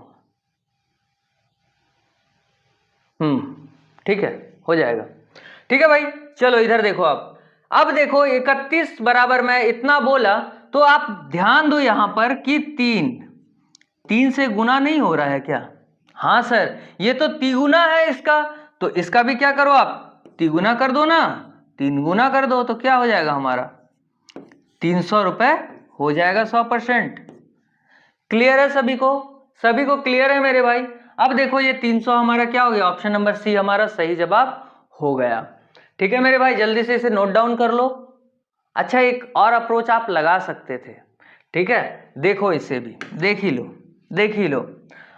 ठीक है, हो जाएगा। ठीक है भाई, चलो इधर देखो आप। अब देखो 31 बराबर मैं इतना बोला, तो आप ध्यान दो यहां पर कि 3 से गुना नहीं हो रहा है क्या? हाँ सर, ये तो तिगुना है इसका, तो इसका भी क्या करो आप? तिगुना कर दो ना, 3 गुना कर दो, तो क्या हो जाएगा हमारा? 300 रुपए हो जाएगा 100%। क्लियर है सभी को? सभी को क्लियर है मेरे भाई? अब देखो ये 300 हमारा क्या हो गया? ऑप्शन नंबर सी हमारा सही जवाब हो गया। ठीक है मेरे भाई, जल्दी से इसे नोट डाउन कर लो। अच्छा, एक और अप्रोच आप लगा सकते थे, ठीक है, देखो इसे भी देख ही लो, देख ही लो।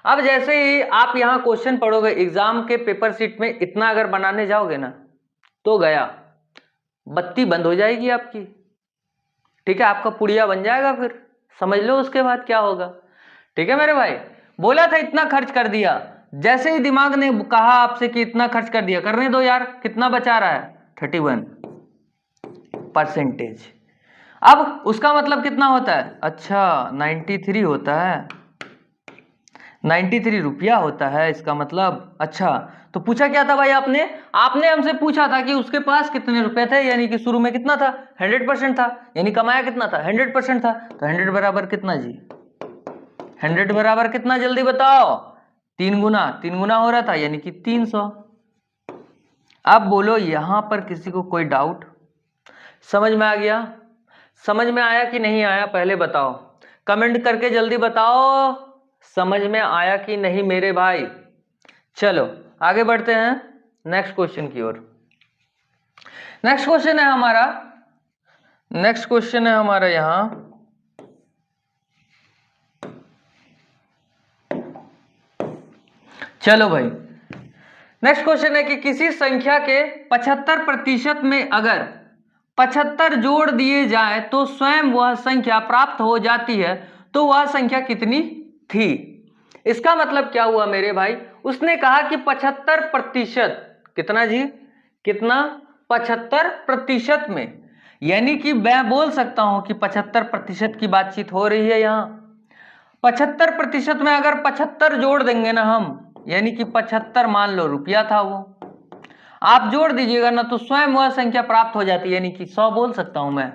अब जैसे ही आप यहाँ क्वेश्चन पढ़ोगे एग्जाम के पेपर शीट में, इतना अगर बनाने जाओगे ना तो गया, बत्ती बंद हो जाएगी आपकी। ठीक है, आपका पुड़िया बन जाएगा, फिर समझ लो उसके बाद क्या होगा। ठीक है मेरे भाई, बोला था इतना खर्च कर दिया, जैसे ही दिमाग ने कहा आपसे कि इतना खर्च कर दिया, करने दो यार, कितना बचा रहा है? 31%। अब उसका मतलब कितना होता है? अच्छा 93 होता है, 93 रुपया होता है इसका मतलब। अच्छा, तो पूछा क्या था भाई आपने? आपने हमसे पूछा था कि उसके पास कितने रुपए थे, यानी कि शुरू में कितना था? 100% था, यानी कमाया कितना था? 100% था। तो 100 बराबर कितना जी? 100 बराबर कितना, जल्दी बताओ? 3 गुना, 3 गुना हो रहा था, यानी कि 300। अब बोलो यहां पर किसी को कोई डाउट? समझ में आ गया? समझ में आया कि नहीं आया? पहले बताओ, कमेंट करके जल्दी बताओ, समझ में आया कि नहीं मेरे भाई? चलो आगे बढ़ते हैं नेक्स्ट क्वेश्चन की ओर। नेक्स्ट क्वेश्चन है हमारा यहां, चलो भाई नेक्स्ट क्वेश्चन है कि किसी संख्या के 75% में अगर 75 जोड़ दिए जाए तो स्वयं वह संख्या प्राप्त हो जाती है, तो वह संख्या कितनी थी? इसका मतलब क्या हुआ मेरे भाई? उसने कहा कि 75%, कितना जी? कितना? 75% में, यानी कि मैं बोल सकता हूं कि 75% की बातचीत हो रही है यहां। 75% में अगर 75 जोड़ देंगे ना हम, यानी कि 75 मान लो रुपया था वो, आप जोड़ दीजिएगा ना तो स्वयं वह संख्या प्राप्त हो जाती है, यानी कि 100 बोल सकता हूं मैं,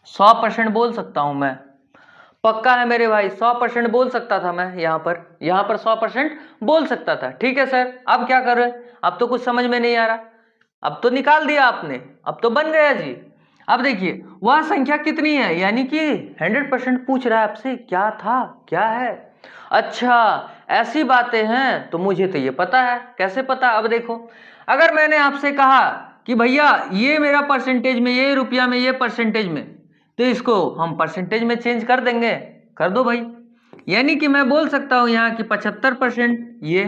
100% बोल सकता हूं मैं। पक्का है मेरे भाई, 100% बोल सकता था मैं यहाँ पर 100% बोल सकता था। ठीक है सर, अब क्या कर रहे हैं? अब तो कुछ समझ में नहीं आ रहा, अब तो निकाल दिया आपने, अब तो बन गया जी। अब देखिए वह संख्या कितनी है, यानी कि 100% पूछ रहा है आपसे क्या था क्या है। अच्छा ऐसी बातें हैं, तो मुझे तो ये पता है। कैसे पता? अब देखो, अगर मैंने आपसे कहा कि भैया ये मेरा परसेंटेज में, ये रुपया में, ये परसेंटेज में, तो इसको हम परसेंटेज में चेंज कर देंगे, कर दो भाई। यानी कि मैं बोल सकता हूं यहाँ की 75% ये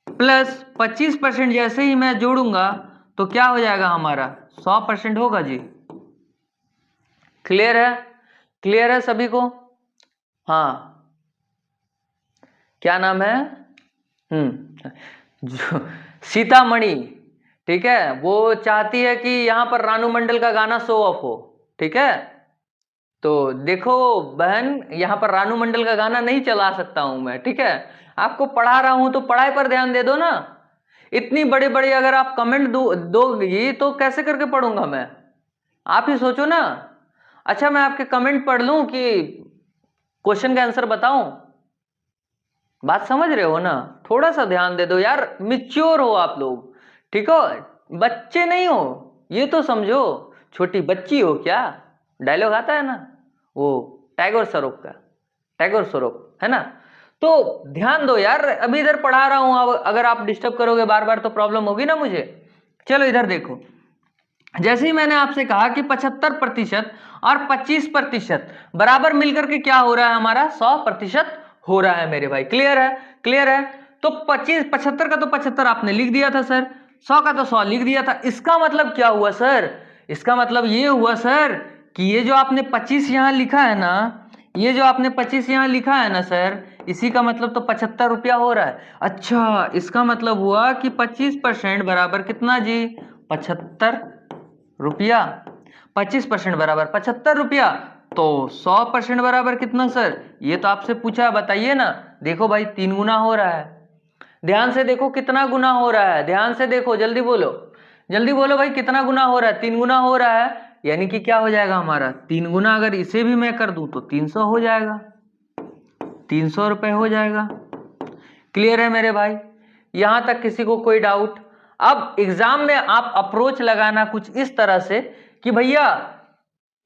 प्लस 25% जैसे ही मैं जोड़ूंगा तो क्या हो जाएगा हमारा 100% होगा जी। क्लियर है? क्लियर है सभी को? हाँ, क्या नाम है? जो सीतामणि, ठीक है, वो चाहती है कि यहाँ पर रानू मंडल का गाना शो ऑफ हो। ठीक है, तो देखो बहन, यहाँ पर रानू मंडल का गाना नहीं चला सकता हूं मैं। ठीक है, आपको पढ़ा रहा हूं तो पढ़ाई पर ध्यान दे दो ना। इतनी बड़ी बड़ी अगर आप कमेंट दोगी तो कैसे करके पढ़ूंगा मैं, आप ही सोचो ना। अच्छा मैं आपके कमेंट पढ़ लूं कि क्वेश्चन का आंसर बताऊं? बात समझ रहे हो ना? थोड़ा सा ध्यान दे दो यार, मिच्योर हो आप लोग, ठीक हो, बच्चे नहीं हो, ये तो समझो। छोटी बच्ची हो क्या? डायलॉग आता है ना वो टैगोर सरोफ का, टैगोर सरोफ है ना। तो ध्यान दो यार, अभी इधर पढ़ा रहा हूं, अब अगर आप डिस्टर्ब करोगे बार बार तो प्रॉब्लम होगी ना मुझे। चलो इधर देखो, जैसे ही मैंने आपसे कहा कि 75% और 25% बराबर मिलकर के क्या हो रहा है हमारा 100% हो रहा है मेरे भाई। क्लियर है? क्लियर है? तो 75 का तो 75 आपने लिख दिया था सर, 100 का तो 100 लिख दिया था। इसका मतलब क्या हुआ सर? इसका मतलब ये हुआ सर कि ये जो आपने 25 यहां लिखा है ना, ये जो आपने 25 यहां लिखा है ना सर, इसी का मतलब तो 75 रुपया हो रहा है। अच्छा इसका मतलब हुआ कि 25% बराबर कितना जी? 75 रुपया। 25% बराबर 75 रुपया, तो 100% बराबर कितना सर? ये तो आपसे पूछा, बताइए ना। देखो भाई 3 गुना हो रहा है, ध्यान से देखो कितना गुना हो रहा है, ध्यान से देखो, जल्दी बोलो, जल्दी बोलो भाई कितना गुना हो रहा है? 3 गुना हो रहा है, यानी कि क्या हो जाएगा हमारा 3 गुना, अगर इसे भी मैं कर दूं तो 300 हो जाएगा, 300 रुपए हो जाएगा। क्लियर है मेरे भाई? यहां तक किसी को कोई डाउट? अब एग्जाम में आप अप्रोच लगाना कुछ इस तरह से कि भैया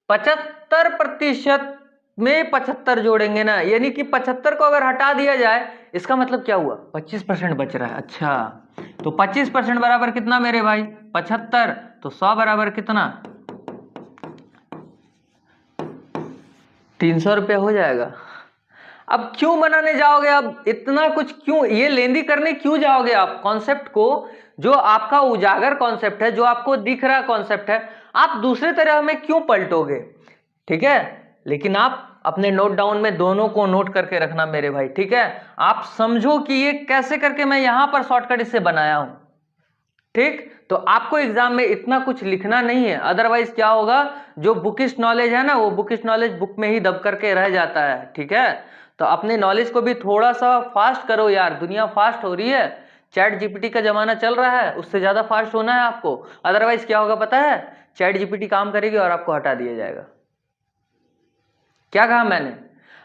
75% में 75 जोड़ेंगे ना, यानी कि 75 को अगर हटा दिया जाए इसका मतलब क्या हुआ? 25% बच रहा है। अच्छा तो 25% बराबर कितना मेरे भाई? 75, तो 100 बराबर कितना? 300 रुपया हो जाएगा। अब क्यों बनाने जाओगे? अब इतना कुछ क्यों, ये लेंदी करने क्यों जाओगे आप कॉन्सेप्ट को? जो आपका उजागर कॉन्सेप्ट है, जो आपको दिख रहा कॉन्सेप्ट है, आप दूसरे तरह में क्यों पलटोगे? ठीक है, लेकिन आप अपने नोट डाउन में दोनों को नोट करके रखना मेरे भाई। ठीक है, आप समझो कि ये कैसे करके मैं यहां पर शॉर्टकट इससे बनाया हूं। ठीक, तो आपको एग्जाम में इतना कुछ लिखना नहीं है, अदरवाइज क्या होगा, जो बुकिश नॉलेज है ना, वो बुकिश नॉलेज बुक में ही दब करके रह जाता है। ठीक है, तो अपने नॉलेज को भी थोड़ा सा फास्ट करो यार, दुनिया फास्ट हो रही है, चैट जीपीटी का जमाना चल रहा है, उससे ज्यादा फास्ट होना है आपको। अदरवाइज क्या होगा पता है? चैट जीपीटी काम करेगी और आपको हटा दिया जाएगा। क्या कहा मैंने?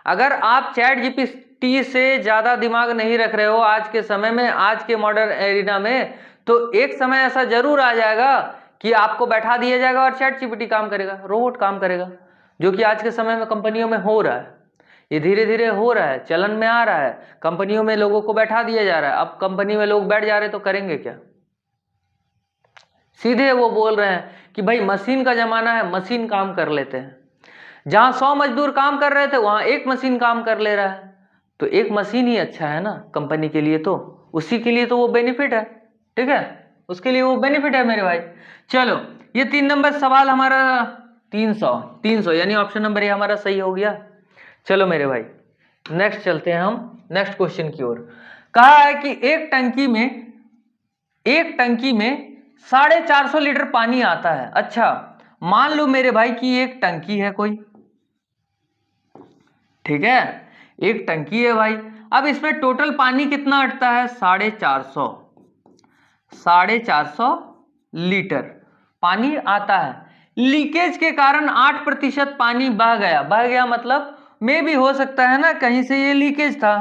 अगर आप चैट जीपीटी से ज्यादा दिमाग नहीं रख रहे हो आज के समय में, आज के मॉडर्न एरिना में, तो एक समय ऐसा जरूर आ जाएगा कि आपको बैठा दिया जाएगा और चैट जीपीटी काम करेगा, रोबोट काम करेगा, जो कि आज के समय में कंपनियों में हो रहा है। ये धीरे धीरे हो रहा है, चलन में आ रहा है, कंपनियों में लोगों को बैठा दिया जा रहा है। अब कंपनी में लोग बैठ जा रहे तो करेंगे क्या? सीधे वो बोल रहे हैं कि भाई मशीन का जमाना है, मशीन काम कर लेते हैं। जहां 100 मजदूर काम कर रहे थे वहां एक मशीन काम कर ले रहा है, तो एक मशीन ही अच्छा है ना कंपनी के लिए, तो उसी के लिए तो वो बेनिफिट है। ठीक है, उसके लिए वो बेनिफिट है मेरे भाई। चलो ये 3 नंबर सवाल हमारा 300 यानी ऑप्शन नंबर ये हमारा सही हो गया। चलो मेरे भाई नेक्स्ट चलते हैं हम नेक्स्ट क्वेश्चन की ओर। कहा है कि एक टंकी में 450 लीटर पानी आता है। अच्छा मान लो मेरे भाई कि एक टंकी है कोई, ठीक है, एक टंकी है भाई। अब इसमें टोटल पानी कितना अटता है? 450 लीटर पानी आता है। लीकेज के कारण 8% पानी बह गया मतलब मे भी हो सकता है ना, कहीं से ये लीकेज था,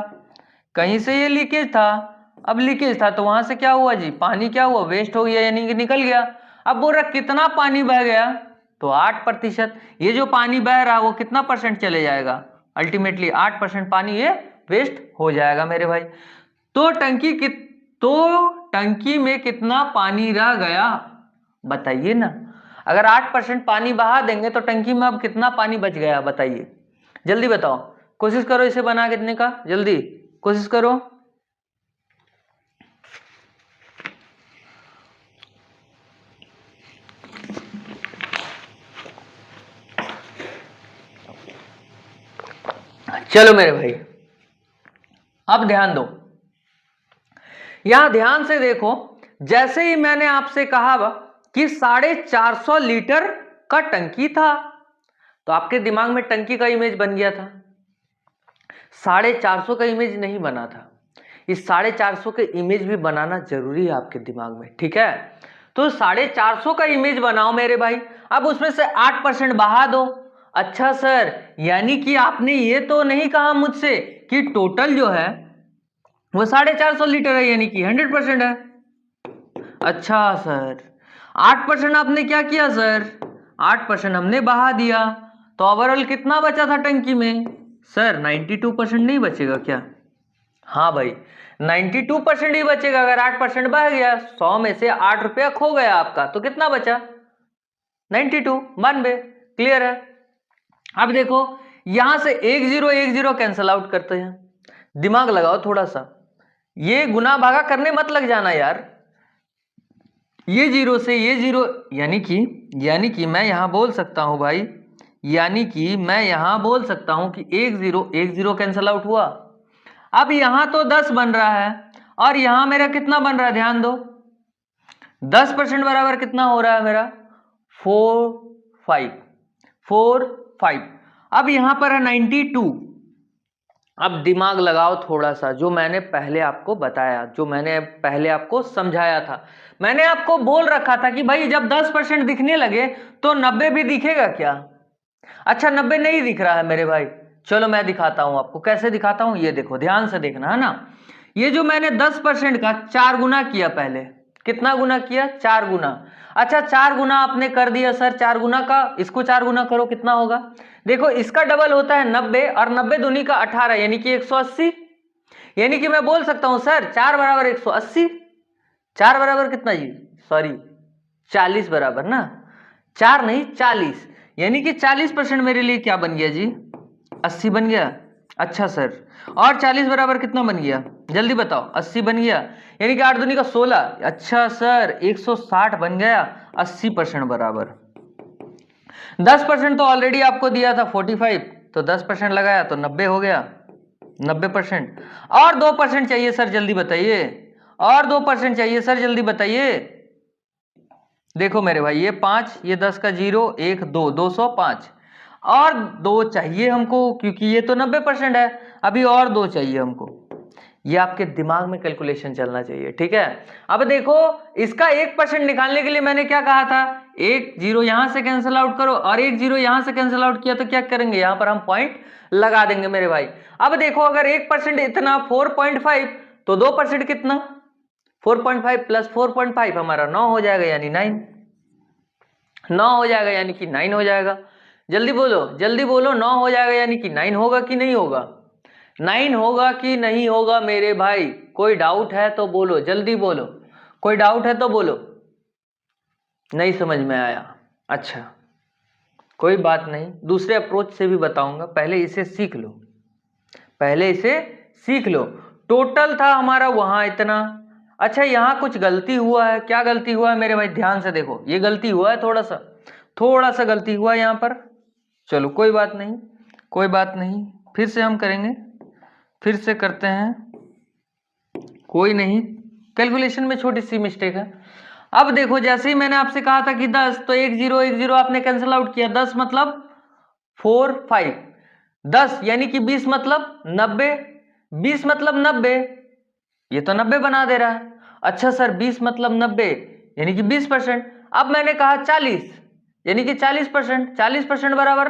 कहीं से ये लीकेज था। अब लीकेज था तो वहां से क्या हुआ जी, पानी क्या हुआ, वेस्ट हो गया, यानी कि निकल गया। अब बोल रहा कितना पानी बह गया, तो 8%। ये जो पानी बह रहा है वो कितना परसेंट चले जाएगा, अल्टीमेटली 8% पानी ये वेस्ट हो जाएगा मेरे भाई। तो टंकी में कितना पानी रह गया बताइए ना। अगर 8% पानी बहा देंगे तो टंकी में अब कितना पानी बच गया बताइए, जल्दी बताओ, कोशिश करो इसे बना के देने का, जल्दी कोशिश करो। चलो मेरे भाई अब ध्यान दो, यहां ध्यान से देखो, जैसे ही मैंने आपसे कहा कि 450 लीटर का टंकी था, तो आपके दिमाग में टंकी का इमेज बन गया था, 450 का इमेज नहीं बना था। इस 450 के इमेज भी बनाना जरूरी है आपके दिमाग में, ठीक है। तो 450 का इमेज बनाओ मेरे भाई, अब उसमें से 8% बहा दो। अच्छा सर, यानी कि आपने ये तो नहीं कहा मुझसे कि टोटल जो है वो 450 लीटर है, यानी कि 100% है। अच्छा सर, 8% आपने क्या किया सर, 8% हमने बहा दिया, तो ओवरऑल कितना बचा था टंकी में सर, 92% नहीं बचेगा क्या। हाँ भाई 92% ही बचेगा, अगर 8% बह गया, 100 में से 8 रुपया खो गया आपका, तो कितना बचा 92, 92। क्लियर है। अब देखो यहां से 10 कैंसल आउट करते हैं, दिमाग लगाओ थोड़ा सा, ये गुना भागा करने मत लग जाना यार, ये जीरो से ये जीरो, यानी कि मैं यहां बोल सकता हूं भाई, यानी कि मैं यहां बोल सकता हूं कि 10 कैंसल आउट हुआ। अब यहां तो 10 बन रहा है और यहां मेरा कितना बन रहा है, ध्यान दो, 10% बराबर कितना हो रहा है मेरा, 4 5। अब यहां पर है 92। अब दिमाग लगाओ थोड़ा सा, जो मैंने पहले आपको बताया, जो मैंने पहले आपको समझाया था, मैंने आपको बोल रखा था कि भाई जब 10% दिखने लगे तो 90 भी दिखेगा क्या। अच्छा 90 नहीं दिख रहा है मेरे भाई, चलो मैं दिखाता हूं आपको, कैसे दिखाता हूं, ये देखो ध्यान से देखना है ना। ये जो मैंने 10% का 4 गुना किया, पहले कितना गुना किया, 4 गुना। अच्छा 4 गुना आपने कर दिया सर, 4 गुना का, इसको 4 गुना करो कितना होगा, देखो इसका डबल होता है 90, और 90 दूनी का 18, यानी कि 180। यानी कि मैं बोल सकता हूं सर 4 बराबर 180, 4 बराबर कितना जी, सॉरी 40 बराबर ना, 4 नहीं 40, यानी कि 40% मेरे लिए क्या बन गया जी, 80 बन गया। अच्छा सर, और 40 बराबर कितना बन गया, जल्दी बताओ, 80 बन गया, यानी कि 8 दूनी का 16। अच्छा सर 160 बन गया, 80% बराबर। 10% तो ऑलरेडी आपको दिया था 45, तो 10% लगाया तो 90 हो गया, 90%। और 2% चाहिए सर, जल्दी बताइए, और 2% चाहिए सर, जल्दी बताइए। देखो मेरे भाई ये 5, ये 10 का 0, 1 2, 205, और 2 चाहिए हमको, क्योंकि ये तो 90% है, अभी और 2 चाहिए हमको। ये आपके दिमाग में कैलकुलेशन चलना चाहिए, ठीक है। अब देखो इसका 1% निकालने के लिए मैंने क्या कहा था, 1 0 यहां से कैंसिल आउट करो, और 1 0 यहां से कैंसिल आउट किया तो क्या करेंगे, यहां पर हम पॉइंट लगा देंगे मेरे भाई। अब देखो अगर 1% इतना 4.5, तो 2% कितना, 4.5 प्लस 4.5 हमारा 9 हो जाएगा, यानी 9 हो जाएगा, यानी कि 9 हो जाएगा। जल्दी बोलो जल्दी बोलो, 9 हो जाएगा यानी कि 9 होगा कि नहीं होगा, 9 होगा कि नहीं होगा मेरे भाई, कोई डाउट है तो बोलो, जल्दी बोलो, कोई डाउट है तो बोलो। नहीं समझ में आया, अच्छा कोई बात नहीं, दूसरे अप्रोच से भी बताऊंगा, पहले इसे सीख लो, पहले इसे सीख लो। टोटल था हमारा वहां इतना, अच्छा यहां कुछ गलती हुआ है, क्या गलती हुआ है मेरे भाई, ध्यान से देखो, ये गलती हुआ है, थोड़ा सा गलती हुआ है यहां पर, चलो कोई बात नहीं, कोई बात नहीं, फिर से हम करेंगे, फिर से करते हैं, कोई नहीं, कैलकुलेशन में छोटी सी मिस्टेक है। अब देखो जैसे ही मैंने आपसे कहा था कि 10, तो 1 0 आपने कैंसिल आउट किया, 10 मतलब 4 5, 10 यानी कि 20 मतलब 90, 20 मतलब 90, ये तो 90 बना दे रहा है। अच्छा सर 20 मतलब 90 यानी कि 20%। अब मैंने कहा 40 यानी कि 40%, 40% बराबर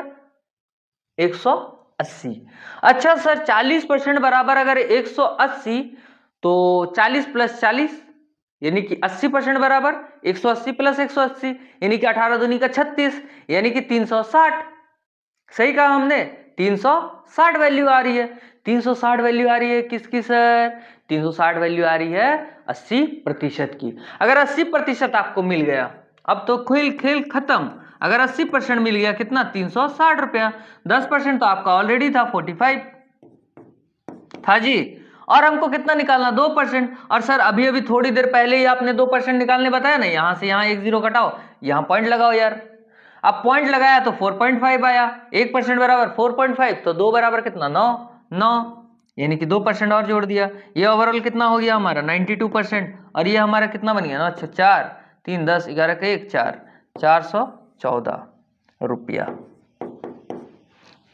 180। अच्छा सर 40% बराबर अगर 180 तो 40 प्लस 40 यानी कि 80% बराबर 180 प्लस 180 यानी कि 18 दूनी का 36 यानी कि 360। सही कहा हमने, 360 वैल्यू आ रही है। 360 वैल्यू आ रही है किसकी सर? 360 वैल्यू आ रही है 80% की। अगर 80% आपको मिल गया, अब तो खेल खेल खत्म। अगर 80% मिल गया कितना? 360 रुपया। 10% तो आपका ऑलरेडी था 45 था जी। और हमको कितना निकालना? 2%। और सर अभी अभी थोड़ी देर पहले ही आपने 2% निकालने बताया ना, यहां से यहां 1 0 घटाओ, यहां पॉइंट लगाओ यार। अब पॉइंट लगाया तो 4.5 आया। 1% बराबर 4.5 तो 2 बराबर कितना? 9 यानी कि 2% और जोड़ दिया। ये ओवरऑल कितना हो गया हमारा? 92%। और ये हमारा कितना बन गया ना? अच्छा 4 3 10 11 का 1 4 414 रुपया।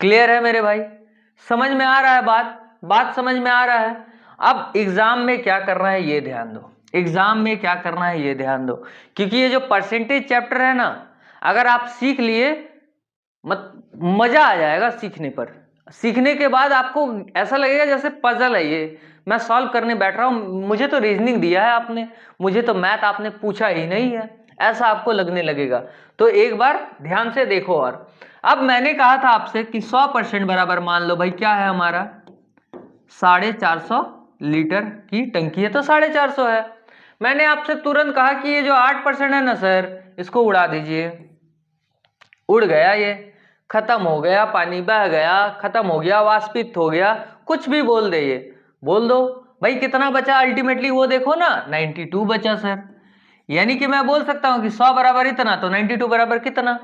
क्लियर है मेरे भाई? समझ में आ रहा है बात समझ में आ रहा है? अब एग्जाम में क्या करना है ये ध्यान दो, एग्जाम में क्या करना है ये ध्यान दो, क्योंकि ये जो परसेंटेज चैप्टर है ना, अगर आप सीख लिए मजा आ जाएगा सीखने पर। सीखने के बाद आपको ऐसा लगेगा जैसे पजल है ये, मैं सॉल्व करने बैठ रहा हूं, मुझे तो रीजनिंग दिया है आपने, मुझे तो मैथ आपने पूछा ही नहीं है, ऐसा आपको लगने लगेगा। तो एक बार ध्यान से देखो। और अब मैंने कहा था आपसे कि 100% बराबर मान लो भाई क्या है हमारा? 450 लीटर की टंकी है तो 450 है। मैंने आपसे तुरंत कहा कि ये जो 8% है ना सर, इसको उड़ा दीजिए। उड़ गया, ये खत्म हो गया, पानी बह गया, खत्म हो गया, वाष्पित हो गया, कुछ भी बोल दे, ये बोल दो भाई कितना बचा अल्टीमेटली वो देखो ना, 92 बचा सर। यानी कि मैं बोल सकता हूं कि 100 बराबर इतना तो 92 बराबर कितना,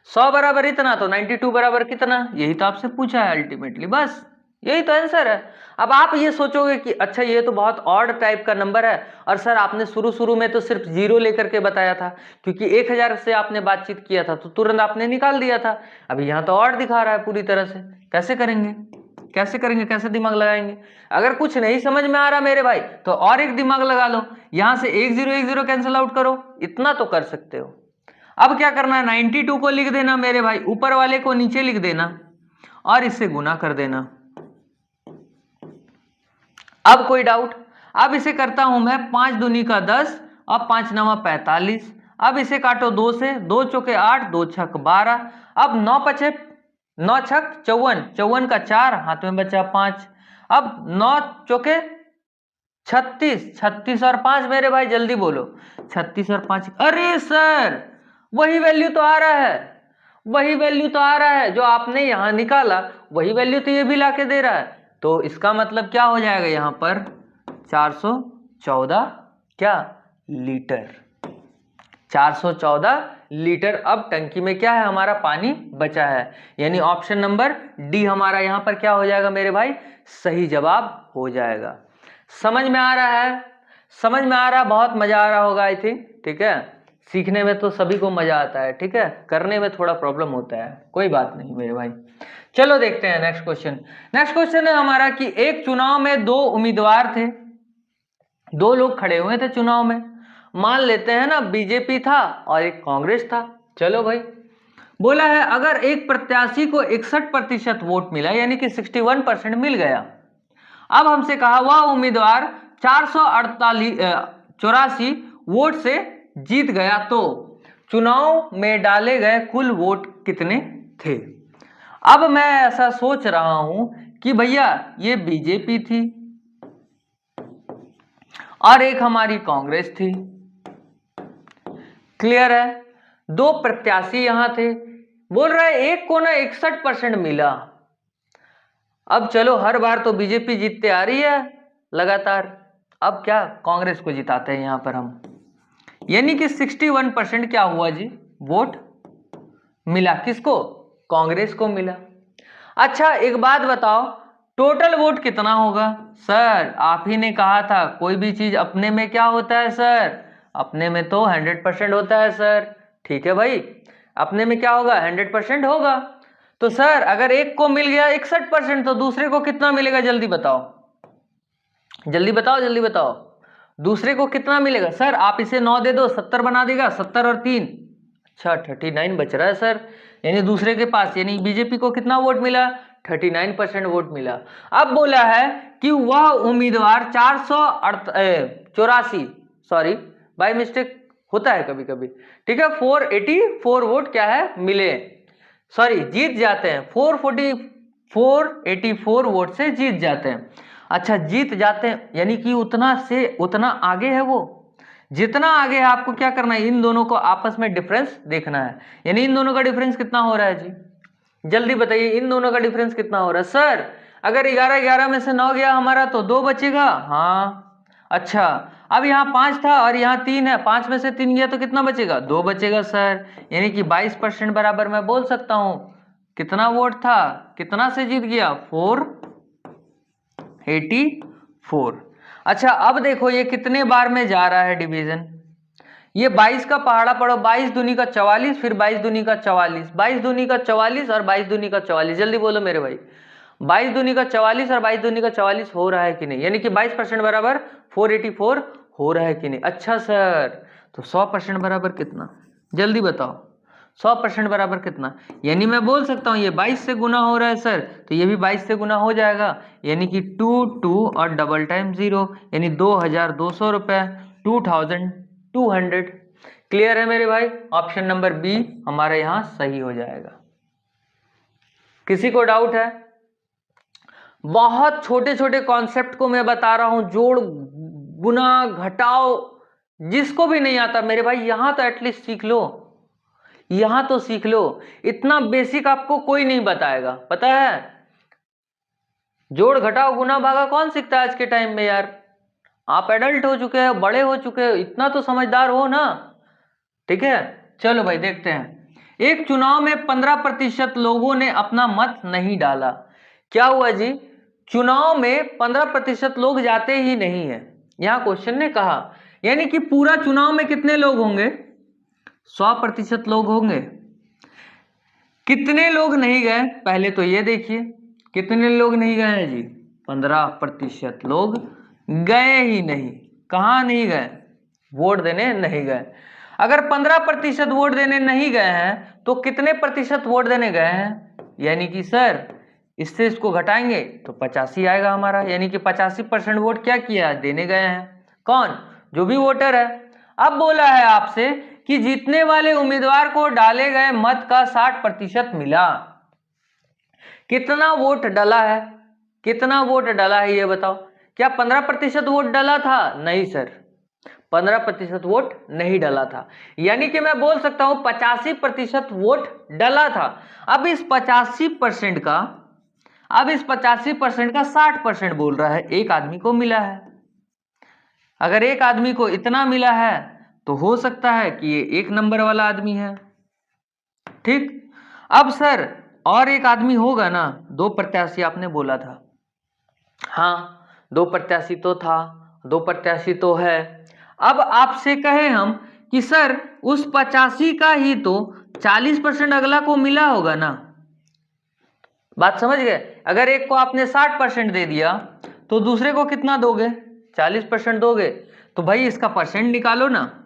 100 बराबर इतना तो 92 बराबर कितना, यही तो आपसे पूछा है अल्टीमेटली, बस यही तो आंसर है। अब आप ये सोचोगे कि अच्छा ये तो बहुत ऑड टाइप का नंबर है, और सर आपने शुरू में तो सिर्फ 0 लेकर के बताया था, क्योंकि 1000 से आपने बातचीत किया था तो तुरंत आपने निकाल दिया था। अभी यहाँ तो ऑड दिखा रहा है पूरी तरह से, कैसे करेंगे कैसे करेंगे, कैसे दिमाग लगाएंगे? अगर कुछ नहीं समझ में आ रहा मेरे भाई तो और एक दिमाग लगा लो, यहां से 1 0 1 0 कैंसिल आउट करो, इतना तो कर सकते हो। अब क्या करना है? 92 को लिख देना मेरे भाई, ऊपर वाले को नीचे लिख देना और इससे गुना कर देना। अब कोई डाउट? अब इसे करता हूं मैं 5 दूनी का 10 और 5 नवा 45। अब इसे काटो 2 से, 2 चौके 8 2 छक 12। अब 9 पचे 9 छक 54, 54 का 4 हाथ में बचा 5। अब 9 चौके 36, 36 और 5 मेरे भाई जल्दी बोलो, 36 और 5, अरे सर वही वैल्यू तो आ रहा है, वही वैल्यू तो आ रहा है जो आपने यहां निकाला, वही वैल्यू तो ये भी लाके दे रहा है। तो इसका मतलब क्या हो जाएगा यहां पर? 414 क्या लीटर, 414 लीटर। अब टंकी में क्या है हमारा? पानी बचा है, यानी ऑप्शन नंबर डी हमारा यहां पर क्या हो जाएगा मेरे भाई? सही जवाब हो जाएगा। समझ में आ रहा है? समझ में आ रहा है? बहुत मजा आ रहा होगा आई थिंक, ठीक है। सीखने में तो सभी को मजा आता है, ठीक है, करने में थोड़ा प्रॉब्लम होता है, कोई बात नहीं मेरे भाई। चलो देखते हैं नेक्स्ट क्वेश्चन। नेक्स्ट क्वेश्चन है हमारा कि एक चुनाव में 2 उम्मीदवार थे, 2 लोग खड़े हुए थे चुनाव में, मान लेते हैं ना बीजेपी था और एक कांग्रेस था। चलो भाई, बोला है अगर एक प्रत्याशी को 61% वोट मिला यानी कि 61% मिल गया, अब हमसे कहा वह उम्मीदवार 484 वोट से जीत गया तो चुनाव में डाले गए कुल वोट कितने थे? अब मैं ऐसा सोच रहा हूं कि भैया ये बीजेपी थी और एक हमारी कांग्रेस थी, क्लियर है, 2 प्रत्याशी यहां थे, बोल रहा है एक को ना 61% मिला। अब चलो हर बार तो बीजेपी जीतते आ रही है लगातार, अब क्या कांग्रेस को जिताते हैं यहां पर हम, यानी कि 61% क्या हुआ जी? वोट मिला, किसको? कांग्रेस को मिला। अच्छा एक बात बताओ, टोटल वोट कितना होगा? सर आप ही ने कहा था कोई भी चीज अपने में क्या होता है सर? अपने में तो 100% होता है सर। ठीक है भाई, अपने में क्या होगा? 100% होगा। तो सर अगर एक को मिल गया 61% तो दूसरे को कितना मिलेगा? जल्दी बताओ, जल्दी बताओ, जल्दी बताओ, दूसरे को कितना मिलेगा? सर आप इसे 9 दे दो, 70 बना देगा, 70 और 3, अच्छा 39 बच रहा है सर, यानी दूसरे के पास, यानी बीजेपी को कितना वोट मिला? 39% वोट मिला। अब बोला है कि वह उम्मीदवार 484, सॉरी बाय मिस्टेक होता है कभी कभी, ठीक है, 484 वोट क्या है मिले, सॉरी जीत जाते हैं, 484 वोट से जीत जाते हैं। अच्छा जीत जाते हैं यानी कि उतना से उतना आगे है वो, जितना आगे है आपको क्या करना है, इन दोनों को आपस में डिफरेंस देखना है। यानी इन दोनों का डिफरेंस कितना हो रहा है जी, जल्दी बताइए इन दोनों का डिफरेंस कितना हो रहा है। सर अगर 11 में से 9 गया हमारा तो 2 बचेगा, हाँ अच्छा अब यहाँ 5 था और यहाँ 3 है, 5 में से 3 गया तो कितना बचेगा, 2 बचेगा सर। यानी कि 22% बराबर मैं बोल सकता हूँ कितना वोट था, कितना से जीत गया, 484। अच्छा अब देखो ये कितने बार में जा रहा है डिवीजन, ये 22 का पहाड़ा पड़ो, 22 दूनी का 44, फिर 22 दूनी का 44, 22 दूनी का 44 और 22 दूनी का 44, जल्दी बोलो मेरे भाई, 22 दूनी का 44 और 22 दूनी का 44 हो रहा है कि नहीं, यानी कि 22% बराबर 484 हो रहा है कि नहीं। अच्छा सर तो 100% बराबर कितना, जल्दी बताओ 100% बराबर कितना, यानी मैं बोल सकता हूँ ये 22 से गुना हो रहा है सर, तो ये भी 22 से गुना हो जाएगा, यानी कि 2 और डबल टाइम 0, यानी 2200 रुपए, 2200। क्लियर है मेरे भाई, ऑप्शन नंबर बी हमारे यहाँ सही हो जाएगा। किसी को डाउट है? बहुत छोटे छोटे कॉन्सेप्ट को मैं बता रहा हूं, जोड़ गुना घटाओ, जिसको भी नहीं आता मेरे भाई यहां तो एटलीस्ट सीख लो, यहां तो सीख लो, इतना बेसिक आपको कोई नहीं बताएगा, पता है। जोड़ घटाओ गुना भागा कौन सीखता है आज के टाइम में यार, आप एडल्ट हो चुके हैं, बड़े हो चुके हो, इतना तो समझदार हो ना, ठीक है। चलो भाई देखते हैं, एक चुनाव में 15% लोगों ने अपना मत नहीं डाला, क्या हुआ जी, चुनाव में 15% लोग जाते ही नहीं है, यहां क्वेश्चन ने कहा, यानी कि पूरा चुनाव में कितने लोग होंगे, 100% लोग होंगे। कितने लोग नहीं गए, पहले तो ये देखिए कितने लोग नहीं गए हैं जी, 15% लोग गए ही नहीं, कहां नहीं गए, वोट देने नहीं गए। अगर 15% वोट देने नहीं गए हैं तो कितने प्रतिशत वोट देने गए हैं, यानी कि सर इससे इसको घटाएंगे तो 85 आएगा हमारा, यानी कि 85% वोट क्या किया, देने गए हैं, कौन, जो भी वोटर है। अब बोला है आपसे कि जीतने वाले उम्मीदवार को डाले गए मत का 60% मिला, कितना वोट डला है, कितना वोट डला है ये बताओ, क्या 15% वोट डला था, नहीं सर 15% वोट नहीं डला था, यानी कि मैं बोल सकता हूं 85% वोट डला था। अब इस 85% का, अब इस 85% का 60% बोल रहा है एक आदमी को मिला है। अगर एक आदमी को इतना मिला है तो हो सकता है कि ये 1 नंबर वाला आदमी है, ठीक। अब सर और एक आदमी होगा ना, 2 प्रत्याशी आपने बोला था, हाँ 2 प्रत्याशी तो था, 2 प्रत्याशी तो है। अब आपसे कहे हम कि सर उस 85 का ही तो 40% अगला को मिला होगा ना, बात समझ गए। अगर एक को आपने 60% दे दिया तो दूसरे को कितना दोगे, 40% दोगे, तो भाई इसका परसेंट निकालो ना,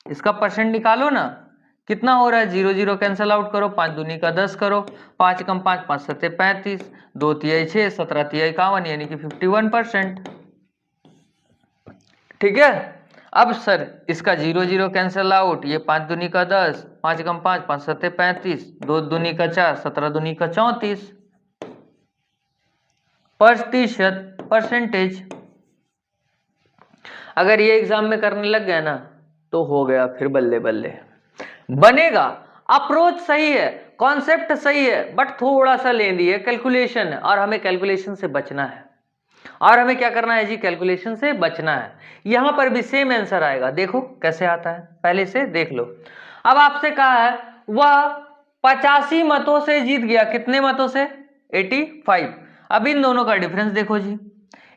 इसका परसेंट निकालो ना, कितना हो रहा है, 0 0 कैंसिल आउट करो, 5 दूनी का 10 करो, 5 कम 5 5 सत्ते 35, 2 तिहाई 6, 17 तिहाई 51, यानी कि 51%, ठीक है। अब सर इसका 0 0 कैंसिल आउट, ये 5 दूनी का 10, 5 कम 5 5 सत्ते 35, 2 दूनी का 4, 17 दूनी का 34 प्रतिशत, परसेंटेज। अगर ये एग्जाम में करने लग गया ना तो हो गया, फिर बल्ले बल्ले बनेगा। अप्रोच सही है, कॉन्सेप्ट सही है, बट थोड़ा सा लेंदी है, कैलकुलेशन है, और हमें कैलकुलेशन से बचना है, और हमें क्या करना है जी, कैलकुलेशन से बचना है। यहां पर भी सेम आंसर आएगा, देखो कैसे आता है, पहले से देख लो। अब आपसे कहा है वह 85 मतों से जीत गया, कितने मतों से, 85। अब इन दोनों का डिफरेंस देखो जी,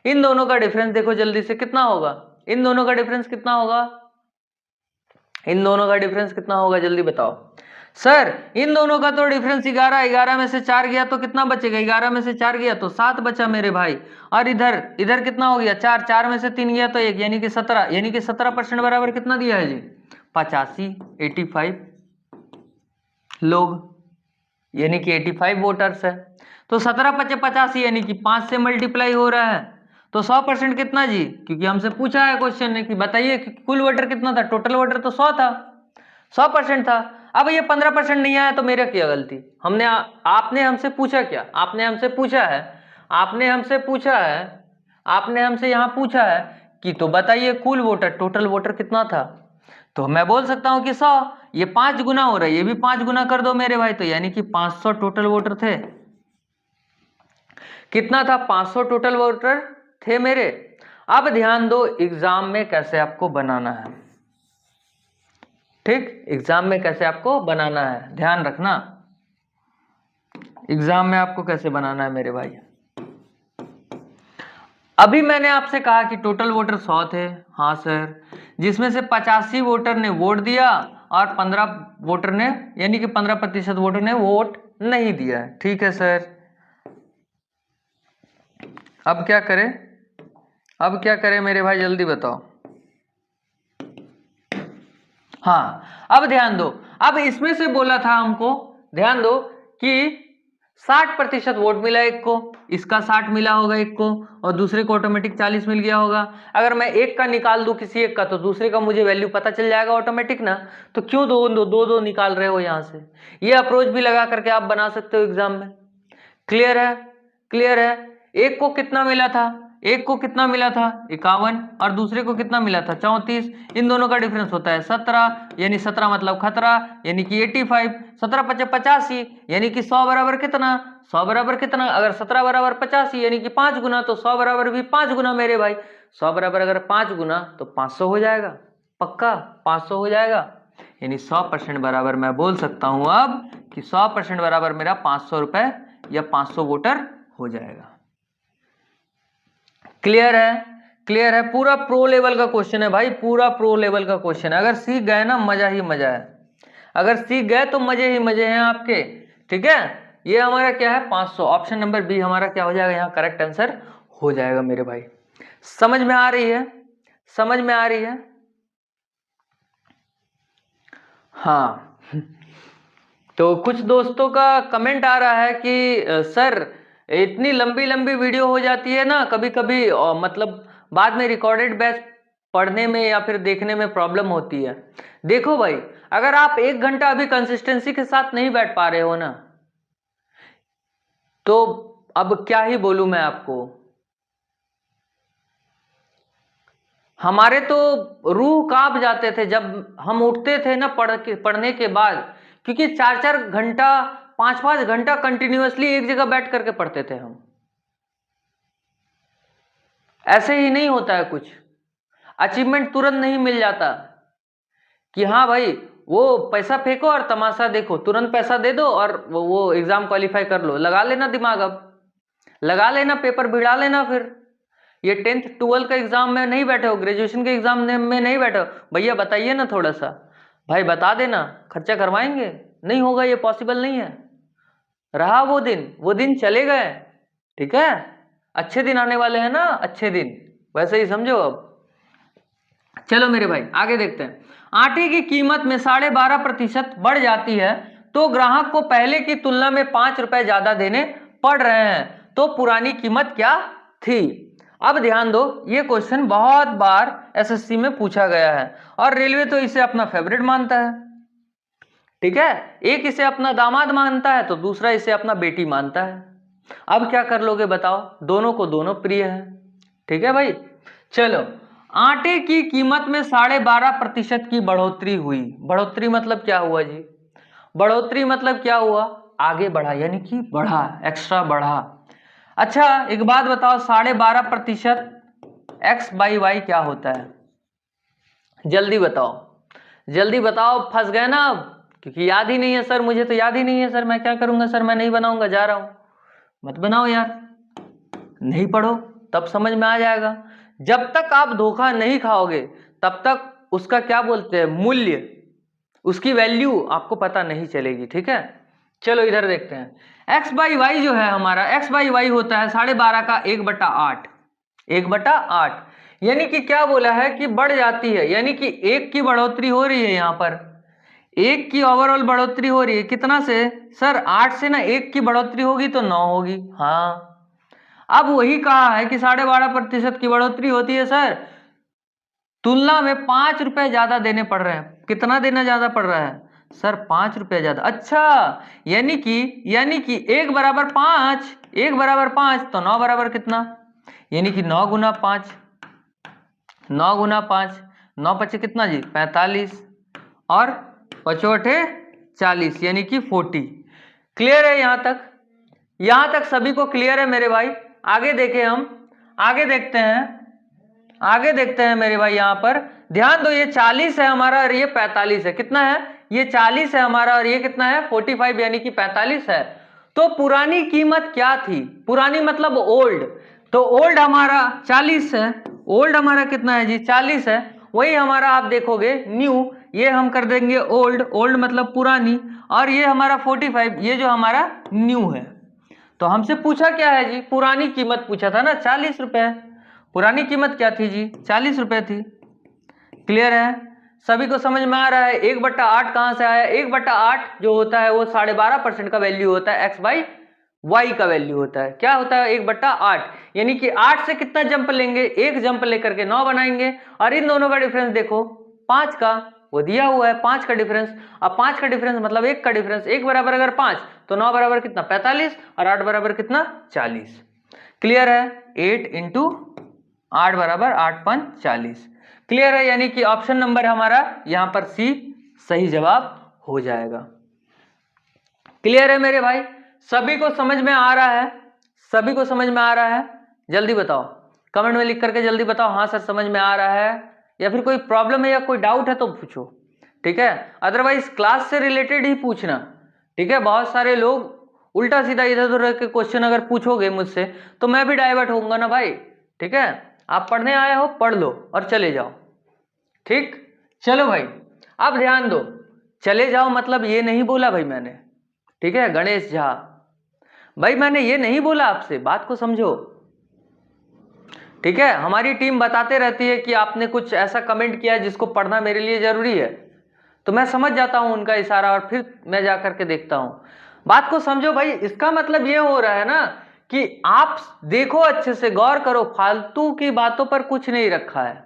इन दोनों का डिफरेंस देखो जल्दी से, कितना होगा, इन दोनों का डिफरेंस कितना होगा, इन दोनों का डिफरेंस कितना होगा, जल्दी बताओ। सर इन दोनों का तो डिफरेंस 11, 11 में से 4 गया तो कितना बचेगा, 11 में से 4 गया तो 7 बचा मेरे भाई, और इधर इधर कितना हो गया, 4, 4 में से 3 गया तो 1, यानी कि 17, यानी कि 17% बराबर कितना दिया है जी, 85, 85 लोग, यानी कि 85 वोटर्स है। तो 17 पचे 85 यानी कि 5 से मल्टीप्लाई हो रहा है। तो 100% कितना जी, क्योंकि हमसे पूछा है क्वेश्चन ने कि बताइए कि कुल वाटर कितना था, टोटल वाटर तो 100 था, 100% था। अब ये 15% नहीं आया तो मेरा क्या गलती, आपने हमसे पूछा क्या, आपने हमसे पूछा है आपने हमसे यहाँ पूछा है कि तो बताइए कुल वाटर, टोटल वाटर कितना था। तो मैं बोल सकता हूँ कि 100, ये 5 गुना हो रहा है, ये भी 5 गुना कर दो मेरे भाई, तो यानी कि 500 टोटल वाटर थे। कितना था, 500 टोटल वाटर थे मेरे। अब ध्यान दो एग्जाम में कैसे आपको बनाना है, ठीक, एग्जाम में कैसे आपको बनाना है, ध्यान रखना एग्जाम में आपको कैसे बनाना है मेरे भाई। अभी मैंने आपसे कहा कि टोटल वोटर 100 थे, हाँ सर, जिसमें से 85 वोटर ने वोट दिया और 15 वोटर ने यानी कि 15% वोटर ने वोट नहीं दिया, ठीक है सर। अब क्या करें मेरे भाई, जल्दी बताओ। हाँ, अब ध्यान दो, अब इसमें से बोला था हमको, ध्यान दो कि 60% वोट मिला एक को, इसका 60 मिला होगा एक को, और दूसरे को ऑटोमेटिक 40 मिल गया होगा। अगर मैं एक का निकाल दूं किसी एक का, तो दूसरे का मुझे वैल्यू पता चल जाएगा ऑटोमेटिक ना। तो क्यों दो निकाल रहे हो यहाँ से, ये अप्रोच भी लगा करके आप बना सकते हो एग्जाम में। क्लियर है। एक को कितना मिला था, 51, और दूसरे को कितना मिला था 34। इन दोनों का डिफरेंस होता है 17, यानी 17 मतलब खतरा, यानी कि 85। 17 पचे 85 यानी कि 100 बराबर कितना, 100 बराबर कितना, अगर 17 बराबर 85 यानी कि 5 गुना, तो 100 बराबर भी 5 गुना मेरे भाई। 100 बराबर अगर 5 गुना तो 500 हो जाएगा, पक्का 500 हो जाएगा। यानी 100% बराबर मैं बोल सकता हूं अब कि 100% बराबर मेरा 500 रुपए या 500 वोटर हो जाएगा। क्लियर है। पूरा प्रो लेवल का क्वेश्चन है भाई, पूरा प्रो लेवल का क्वेश्चन है। अगर सीख गए ना मजा ही मजा है, अगर सीख गए तो मजे ही मजे हैं आपके, ठीक है। ये हमारा क्या है 500, ऑप्शन नंबर बी हमारा क्या हो जाएगा, यहाँ करेक्ट आंसर हो जाएगा मेरे भाई। समझ में आ रही है। हाँ तो कुछ दोस्तों का कमेंट आ रहा है कि सर इतनी लंबी लंबी वीडियो हो जाती है ना कभी कभी, मतलब बाद में रिकॉर्डेड बैच पढ़ने में या फिर देखने में प्रॉब्लम होती है। देखो भाई, अगर आप 1 घंटा अभी कंसिस्टेंसी के साथ नहीं बैठ पा रहे हो ना, तो अब क्या ही बोलूं मैं आपको। हमारे तो रूह कांप जाते थे जब हम उठते थे ना पढ़ने के बाद, क्योंकि 4-4 घंटा 5-5 घंटा कंटिन्यूअसली एक जगह बैठ करके पढ़ते थे हम। ऐसे ही नहीं होता है, कुछ अचीवमेंट तुरंत नहीं मिल जाता कि हाँ भाई वो पैसा फेंको और तमाशा देखो, तुरंत पैसा दे दो और वो एग्जाम क्वालिफाई कर लो। लगा लेना दिमाग, अब लगा लेना, पेपर भिड़ा लेना। फिर ये 10th 12th का एग्जाम में नहीं बैठे हो, ग्रेजुएशन के एग्जाम में नहीं बैठे हो, भैया बताइए ना थोड़ा सा, भाई बता देना, खर्चा करवाएंगे। नहीं होगा, ये पॉसिबल नहीं है। रहा वो दिन चले गए, ठीक है। अच्छे दिन आने वाले हैं ना, अच्छे दिन, वैसे ही समझो। अब चलो मेरे भाई आगे देखते हैं। आटे की कीमत में 12.5% बढ़ जाती है तो ग्राहक को पहले की तुलना में 5 रुपए ज्यादा देने पड़ रहे हैं, तो पुरानी कीमत क्या थी। अब ध्यान दो, ये क्वेश्चन बहुत बार एसएससी में पूछा गया है और रेलवे तो इसे अपना फेवरेट मानता है, ठीक है। एक इसे अपना दामाद मानता है तो दूसरा इसे अपना बेटी मानता है। अब क्या कर लोगे बताओ, दोनों को दोनों प्रिय है, ठीक है भाई। चलो, आटे की कीमत में 12.5% की बढ़ोतरी हुई। बढ़ोतरी मतलब क्या हुआ जी, बढ़ोतरी मतलब क्या हुआ, आगे बढ़ा, यानी कि बढ़ा, एक्स्ट्रा बढ़ा। अच्छा एक बात बताओ, 12.5% x/y क्या होता है, जल्दी बताओ, फंस गए ना अब, क्योंकि याद ही नहीं है सर, मुझे तो याद ही नहीं है सर, मैं क्या करूंगा सर, मैं नहीं बनाऊंगा, जा रहा हूं। मत बनाओ यार, नहीं पढ़ो तब समझ में आ जाएगा। जब तक आप धोखा नहीं खाओगे तब तक उसका क्या बोलते हैं मूल्य, उसकी वैल्यू आपको पता नहीं चलेगी, ठीक है। चलो इधर देखते हैं, x/y जो है हमारा, x/y होता है 12.5 का 1/8, 1/8, यानी कि क्या बोला है कि बढ़ जाती है, यानी कि 1 की बढ़ोतरी हो रही है यहाँ पर, 1 की ओवरऑल बढ़ोतरी हो रही है कितना से सर 8 से ना 1 की बढ़ोतरी होगी तो 9 होगी। हाँ, अब वही कहा है कि 12.5% की बढ़ोतरी होती है सर, तुलना में 5 रुपए ज्यादा देने पड़ रहे हैं। कितना देना ज्यादा पड़ रहा है सर 5 रुपए ज्यादा। अच्छा, यानी कि 1 बराबर 5, 1 बराबर 5 तो 9 बराबर कितना, यानी कि 9 गुना 5, 9 गुना 5, 9 पचे कितना जी 45 और 5 40 यानी कि 40। क्लियर है यहां तक? यहां तक सभी को क्लियर है मेरे भाई? आगे देखें हम, आगे देखते हैं मेरे भाई। यहां पर ध्यान दो, ये 40 है हमारा और ये 45 है। कितना है? ये 40 है हमारा और ये कितना है 45 यानी कि 45 है। तो पुरानी कीमत क्या थी? पुरानी मतलब ओल्ड, तो ओल्ड हमारा 40 है। ओल्ड हमारा कितना है जी 40 है। वही हमारा आप देखोगे न्यू, ये हम कर देंगे ओल्ड, ओल्ड मतलब पुरानी, और ये हमारा 45, ये जो हमारा न्यू है। तो हमसे पूछा क्या है जी? पुरानी कीमत पूछा था ना, 40 रुपए। पुरानी कीमत क्या थी जी? 40 रुपए थी। क्लियर है? सभी को समझ में आ रहा है? 1/8 कहां से आया? 1/8 जो होता है वो 12.5% का वैल्यू होता है, एक्स बाई वाई का वैल्यू होता है। क्या होता है? 1/8, यानी कि 8 से कितना जंप लेंगे? 1 जंप लेकर के 9 बनाएंगे, और इन दोनों का डिफरेंस देखो 5 का, वो दिया हुआ है 5 का डिफरेंस। अब 5 का डिफरेंस मतलब 1 का डिफरेंस, 1 बराबर अगर 5 तो 9 बराबर कितना 45 और 8 बराबर कितना 40। क्लियर है? 8 इंटू 8 बराबर 8 5 40। क्लियर है? यानी कि ऑप्शन नंबर हमारा यहां पर सी सही जवाब हो जाएगा। क्लियर है मेरे भाई? सभी को समझ में आ रहा है? सभी को समझ में आ रहा है? जल्दी बताओ, कमेंट में लिख करके जल्दी बताओ हाँ सर समझ में आ रहा है, या फिर कोई प्रॉब्लम है या कोई डाउट है तो पूछो, ठीक है? अदरवाइज क्लास से रिलेटेड ही पूछना, ठीक है? बहुत सारे लोग उल्टा सीधा इधर उधर के क्वेश्चन अगर पूछोगे मुझसे तो मैं भी डाइवर्ट होऊंगा ना भाई, ठीक है? आप पढ़ने आए हो, पढ़ लो और चले जाओ, ठीक? चलो भाई, अब ध्यान दो, चले जाओ मतलब ये नहीं बोला भाई मैंने, ठीक है? गणेश झा भाई मैंने ये नहीं बोला आपसे, बात को समझो, ठीक है? हमारी टीम बताते रहती है कि आपने कुछ ऐसा कमेंट किया है जिसको पढ़ना मेरे लिए जरूरी है, तो मैं समझ जाता हूं उनका इशारा और फिर मैं जाकर के देखता हूं। बात को समझो भाई, इसका मतलब ये हो रहा है ना कि आप देखो, अच्छे से गौर करो, फालतू की बातों पर कुछ नहीं रखा है,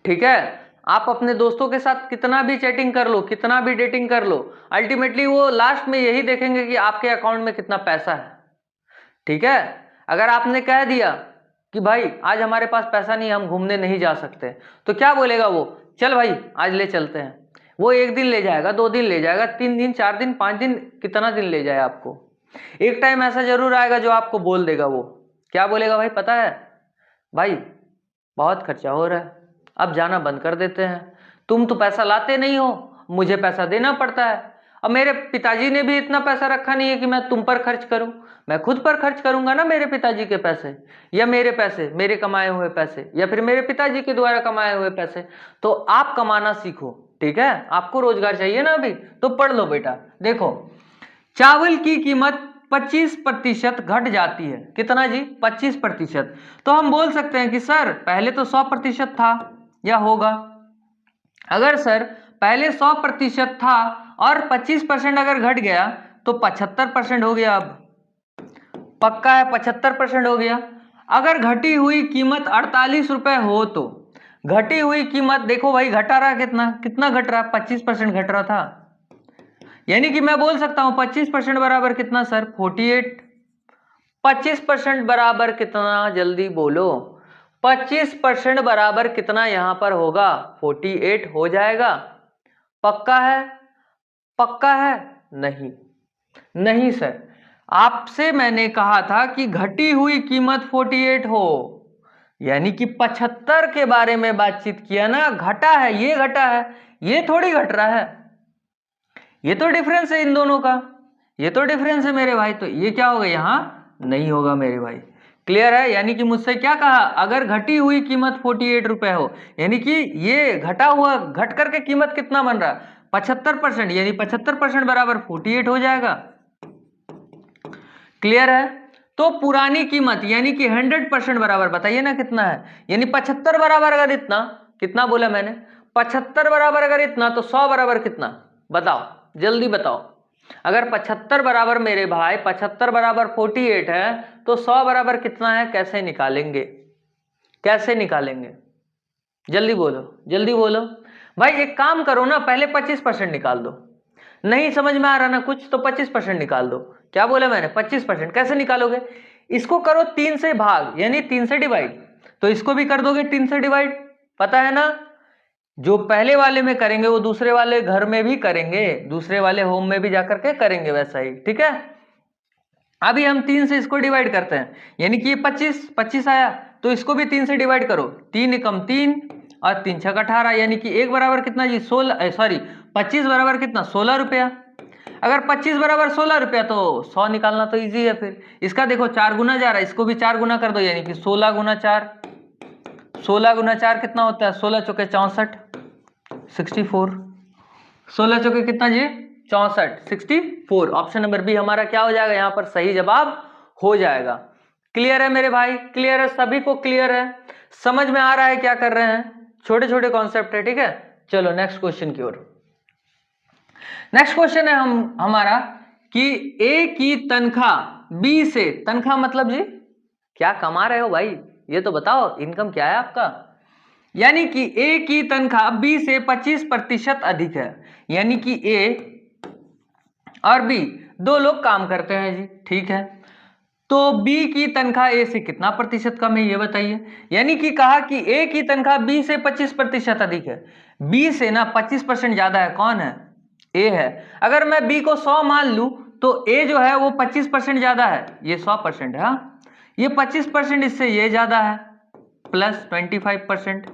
ठीक है? आप अपने दोस्तों के साथ कितना भी चैटिंग कर लो, कितना भी डेटिंग कर लो, अल्टीमेटली वो लास्ट में यही देखेंगे कि आपके अकाउंट में कितना पैसा है, ठीक है? अगर आपने कह दिया कि भाई आज हमारे पास पैसा नहीं, हम घूमने नहीं जा सकते, तो क्या बोलेगा वो? चल भाई आज ले चलते हैं। वो 1 दिन ले जाएगा, 2 दिन ले जाएगा, 3 दिन, 4 दिन, 5 दिन, कितना दिन ले जाए आपको। एक टाइम ऐसा जरूर आएगा जो आपको बोल देगा, वो क्या बोलेगा भाई पता है? भाई बहुत खर्चा हो रहा है, अब जाना बंद कर देते हैं, तुम तो पैसा लाते नहीं हो, मुझे पैसा देना पड़ता है। अब मेरे पिताजी ने भी इतना पैसा रखा नहीं है कि मैं तुम पर खर्च करूं, मैं खुद पर खर्च करूंगा ना, मेरे पिताजी के पैसे या मेरे पैसे, मेरे कमाए हुए पैसे, या फिर मेरे पिताजी के द्वारा कमाए हुए पैसे। तो आप कमाना सीखो, ठीक है? आपको रोजगार चाहिए ना अभी, तो पढ़ लो बेटा। देखो, चावल की कीमत 25% घट जाती है, कितना जी 25%। तो हम बोल सकते हैं कि सर पहले तो 100% था या होगा। अगर सर पहले 100% था और 25% अगर घट गया तो 75% हो गया। अब पक्का है 75% हो गया। अगर घटी हुई कीमत 48 रुपए हो तो घटी हुई कीमत देखो भाई, घटा रहा कितना, कितना घट रहा, 25% घट रहा था, यानी कि मैं बोल सकता हूं 25% बराबर कितना सर 48। 25% बराबर कितना, जल्दी बोलो, 25% बराबर कितना यहां पर होगा 48 हो जाएगा। पक्का है? पक्का है? नहीं, नहीं सर, आपसे मैंने कहा था कि घटी हुई कीमत 48 हो, यानी कि 75 के बारे में बातचीत किया ना। घटा है, ये घटा है, ये थोड़ी घट रहा है, ये तो डिफरेंस है इन दोनों का, ये तो डिफरेंस है मेरे भाई। तो ये क्या होगा, यहां नहीं होगा मेरे भाई। क्लियर है? यानी कि मुझसे क्या कहा, अगर घटी हुई कीमत 48 रुपए हो, यानी कि ये घटा हुआ, घट करके कीमत कितना बन रहा 75%, यानी 75% बराबर 48 हो जाएगा। क्लियर है? तो पुरानी कीमत यानी कि 100% बराबर बताइए ना कितना है, यानी 75 बराबर अगर इतना, कितना बोला मैंने 75 बराबर अगर इतना तो 100 बराबर कितना, बताओ जल्दी बताओ। अगर 75 बराबर मेरे भाई 75 बराबर 48 है तो 100 बराबर कितना है, कैसे निकालेंगे, कैसे निकालेंगे, जल्दी बोलो जल्दी बोलो। भाई एक काम करो ना, पहले 25% निकाल दो, नहीं समझ में आ रहा ना कुछ तो 25% निकाल दो। क्या बोला मैंने, 25%। कैसे निकालोगे, इसको करो 3 से भाग यानी 3 से डिवाइड, तो इसको भी कर दोगे 3 से डिवाइड, पता है ना। जो पहले वाले में करेंगे वो दूसरे वाले घर में भी करेंगे, दूसरे वाले होम में भी जाकर के करेंगे वैसा ही, ठीक है। अभी हम 3 से इसको डिवाइड करते हैं, यानी कि ये 25 आया, तो इसको भी 3 से डिवाइड करो, 3 एकम 3 और 3 छक 18, यानी कि 1 बराबर कितना जी 16, सॉरी 25 बराबर कितना 16 रुपया। अगर 25 बराबर 16 रुपया तो 100 निकालना तो इजी है। फिर इसका देखो 4 गुना जा रहा है, इसको भी 4 गुना कर दो, यानी कि 16 गुना 4, 16 गुना 4 कितना होता है, 16 चौके 64, 64, 16 चौके कितना जी 64, 64। ऑप्शन नंबर बी हमारा क्या हो जाएगा, यहाँ पर सही जवाब हो जाएगा। क्लियर है मेरे भाई, क्लियर है, सभी को क्लियर है, समझ में आ रहा है क्या कर रहे हैं, छोटे छोटे कॉन्सेप्ट है, ठीक है। चलो नेक्स्ट क्वेश्चन की ओर। नेक्स्ट क्वेश्चन है हमारा कि ए की तनख्वाह बी से, तनख्वाह मतलब जी क्या कमा रहे हो भाई, ये तो बताओ इनकम क्या है आपका। यानी कि ए की तनख्वाह बी से 25% अधिक है, यानी कि ए और बी दो लोग काम करते हैं जी, ठीक है। तो बी की तनख्वाह ए से कितना प्रतिशत कम है ये बताइए। यानी कि कहा कि ए की तनख्वाह बी से 25% अधिक है, बी से ना 25% ज्यादा है, कौन है, ए है। अगर मैं बी को 100 मान लूं तो ए जो है वो 25% ज्यादा है, ये 100% है, हाँ ये 25% इससे ये ज्यादा है प्लस 25%,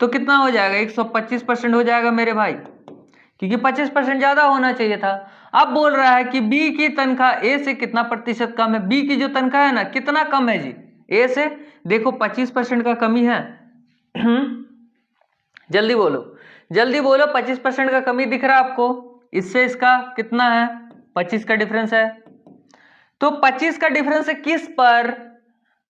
तो कितना हो जाएगा 125% हो जाएगा मेरे भाई, क्योंकि 25% ज्यादा होना चाहिए था। अब बोल रहा है कि बी की तनख्वाह ए से कितना प्रतिशत कम है, बी की जो तनख्वाह है ना कितना कम है जी ए से, देखो 25% का कमी है जल्दी बोलो जल्दी बोलो, 25% का कमी दिख रहा है आपको, इससे इसका कितना है 25 का डिफरेंस है, तो 25 का डिफरेंस है किस पर,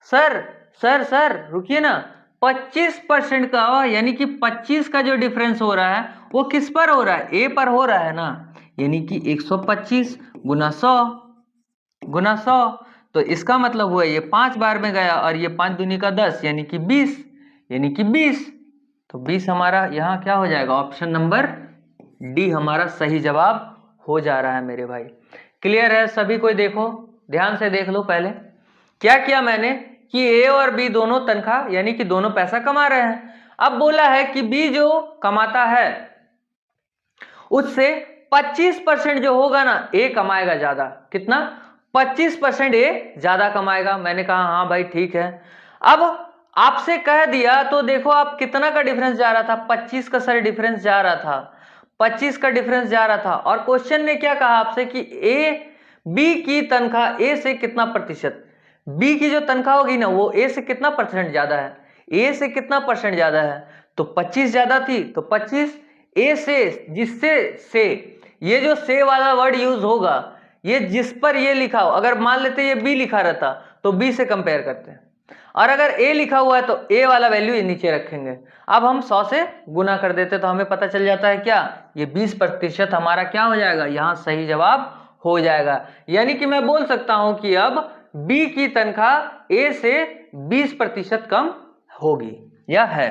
सर सर सर रुकिए ना, 25% का, यानी कि 25 का जो डिफरेंस हो रहा है वो किस पर हो रहा है, ए पर हो रहा है ना, यानी कि 125 गुना 100, तो इसका मतलब हुआ ये 5 बार में गया और ये 5 दूनी का 10 यानी कि 20, यानी कि 20, तो 20 हमारा यहाँ क्या हो जाएगा, ऑप्शन नंबर डी हमारा सही जवाब हो जा रहा है मेरे भाई। क्लियर है सभी कोई, देखो ध्यान से देख लो, पहले क्या किया मैंने कि ए और बी दोनों तनख्वाह यानी कि दोनों पैसा कमा रहे हैं। अब बोला है कि बी जो कमाता है उससे 25% जो होगा ना ए कमाएगा ज्यादा, कितना 25% ए ज्यादा कमाएगा। मैंने कहा हाँ भाई ठीक है। अब आपसे कह दिया तो देखो आप कितना का डिफरेंस जा रहा था, 25 का सर डिफरेंस जा रहा था, 25 का डिफरेंस जा रहा था, और क्वेश्चन ने क्या कहा आपसे कि ए बी की तनख्वाह ए से कितना प्रतिशत, बी की जो तनख्वाह होगी ना वो ए से कितना परसेंट ज्यादा है, ए से कितना परसेंट ज्यादा है, तो 25 ज्यादा थी, तो 25 ए से, जिससे से, ये जो से वाला वर्ड यूज होगा ये जिस पर ये लिखा हो, अगर मान लेते ये बी लिखा रहता तो बी से कंपेयर करते हैं, और अगर ए लिखा हुआ है तो ए वाला वैल्यू ये नीचे रखेंगे। अब हम 100 से गुना कर देते तो हमें पता चल जाता है क्या, ये 20% हमारा क्या हो जाएगा, यहाँ सही जवाब हो जाएगा। यानी कि मैं बोल सकता हूं कि अब बी की तनख्वाह ए से 20% कम होगी या है।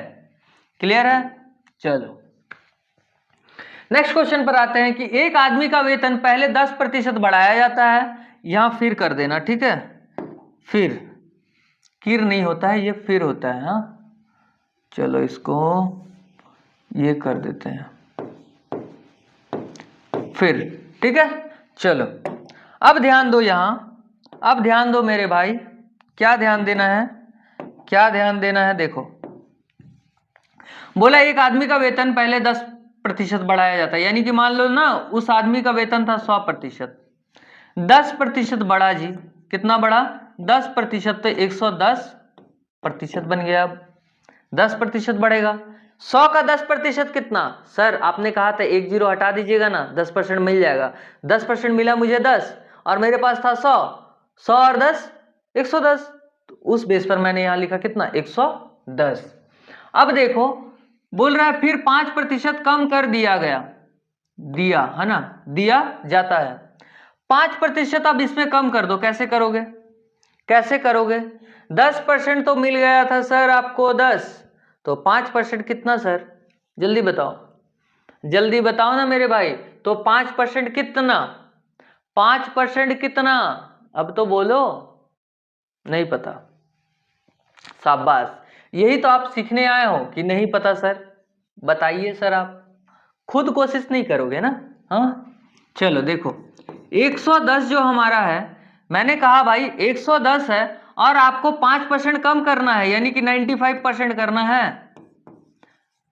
क्लियर है, चलो नेक्स्ट क्वेश्चन पर आते हैं कि एक आदमी का वेतन पहले 10% बढ़ाया जाता है, यहां फिर कर देना, ठीक है, फिर किर नहीं होता है, ये फिर होता है, हाँ चलो इसको ये कर देते हैं फिर, ठीक है। चलो अब ध्यान दो यहां, अब ध्यान दो मेरे भाई, क्या ध्यान देना है, क्या ध्यान देना है, देखो बोला एक आदमी का वेतन पहले 10% बढ़ाया जाता है, यानी कि मान लो ना उस आदमी का वेतन था 100%, 10% बढ़ा जी, कितना बढ़ा 10%, तो 110% बन गया। अब 10% बढ़ेगा, 100 का 10% कितना, सर आपने कहा था 1 0 हटा दीजिएगा ना 10% मिल जाएगा, 10% मिला मुझे 10 और मेरे पास था 100, 100 और 10 110, तो उस बेस पर मैंने यहां लिखा कितना 110। अब देखो बोल रहा है फिर 5% कम कर दिया गया, दिया है ना, दिया जाता है। 5% अब इसमें कम कर दो, कैसे करोगे, कैसे करोगे? 10% तो मिल गया था सर आपको 10, तो 5% कितना सर, जल्दी बताओ, जल्दी बताओ ना मेरे भाई। तो 5% कितना, 5% कितना, अब तो बोलो, नहीं पता, शाबाश, यही तो आप सीखने आए हो कि नहीं पता सर, बताइए सर, आप खुद कोशिश नहीं करोगे ना। हाँ चलो देखो, 110 जो हमारा है, मैंने कहा भाई 110 है और आपको 5% कम करना है, यानी कि 95% करना है।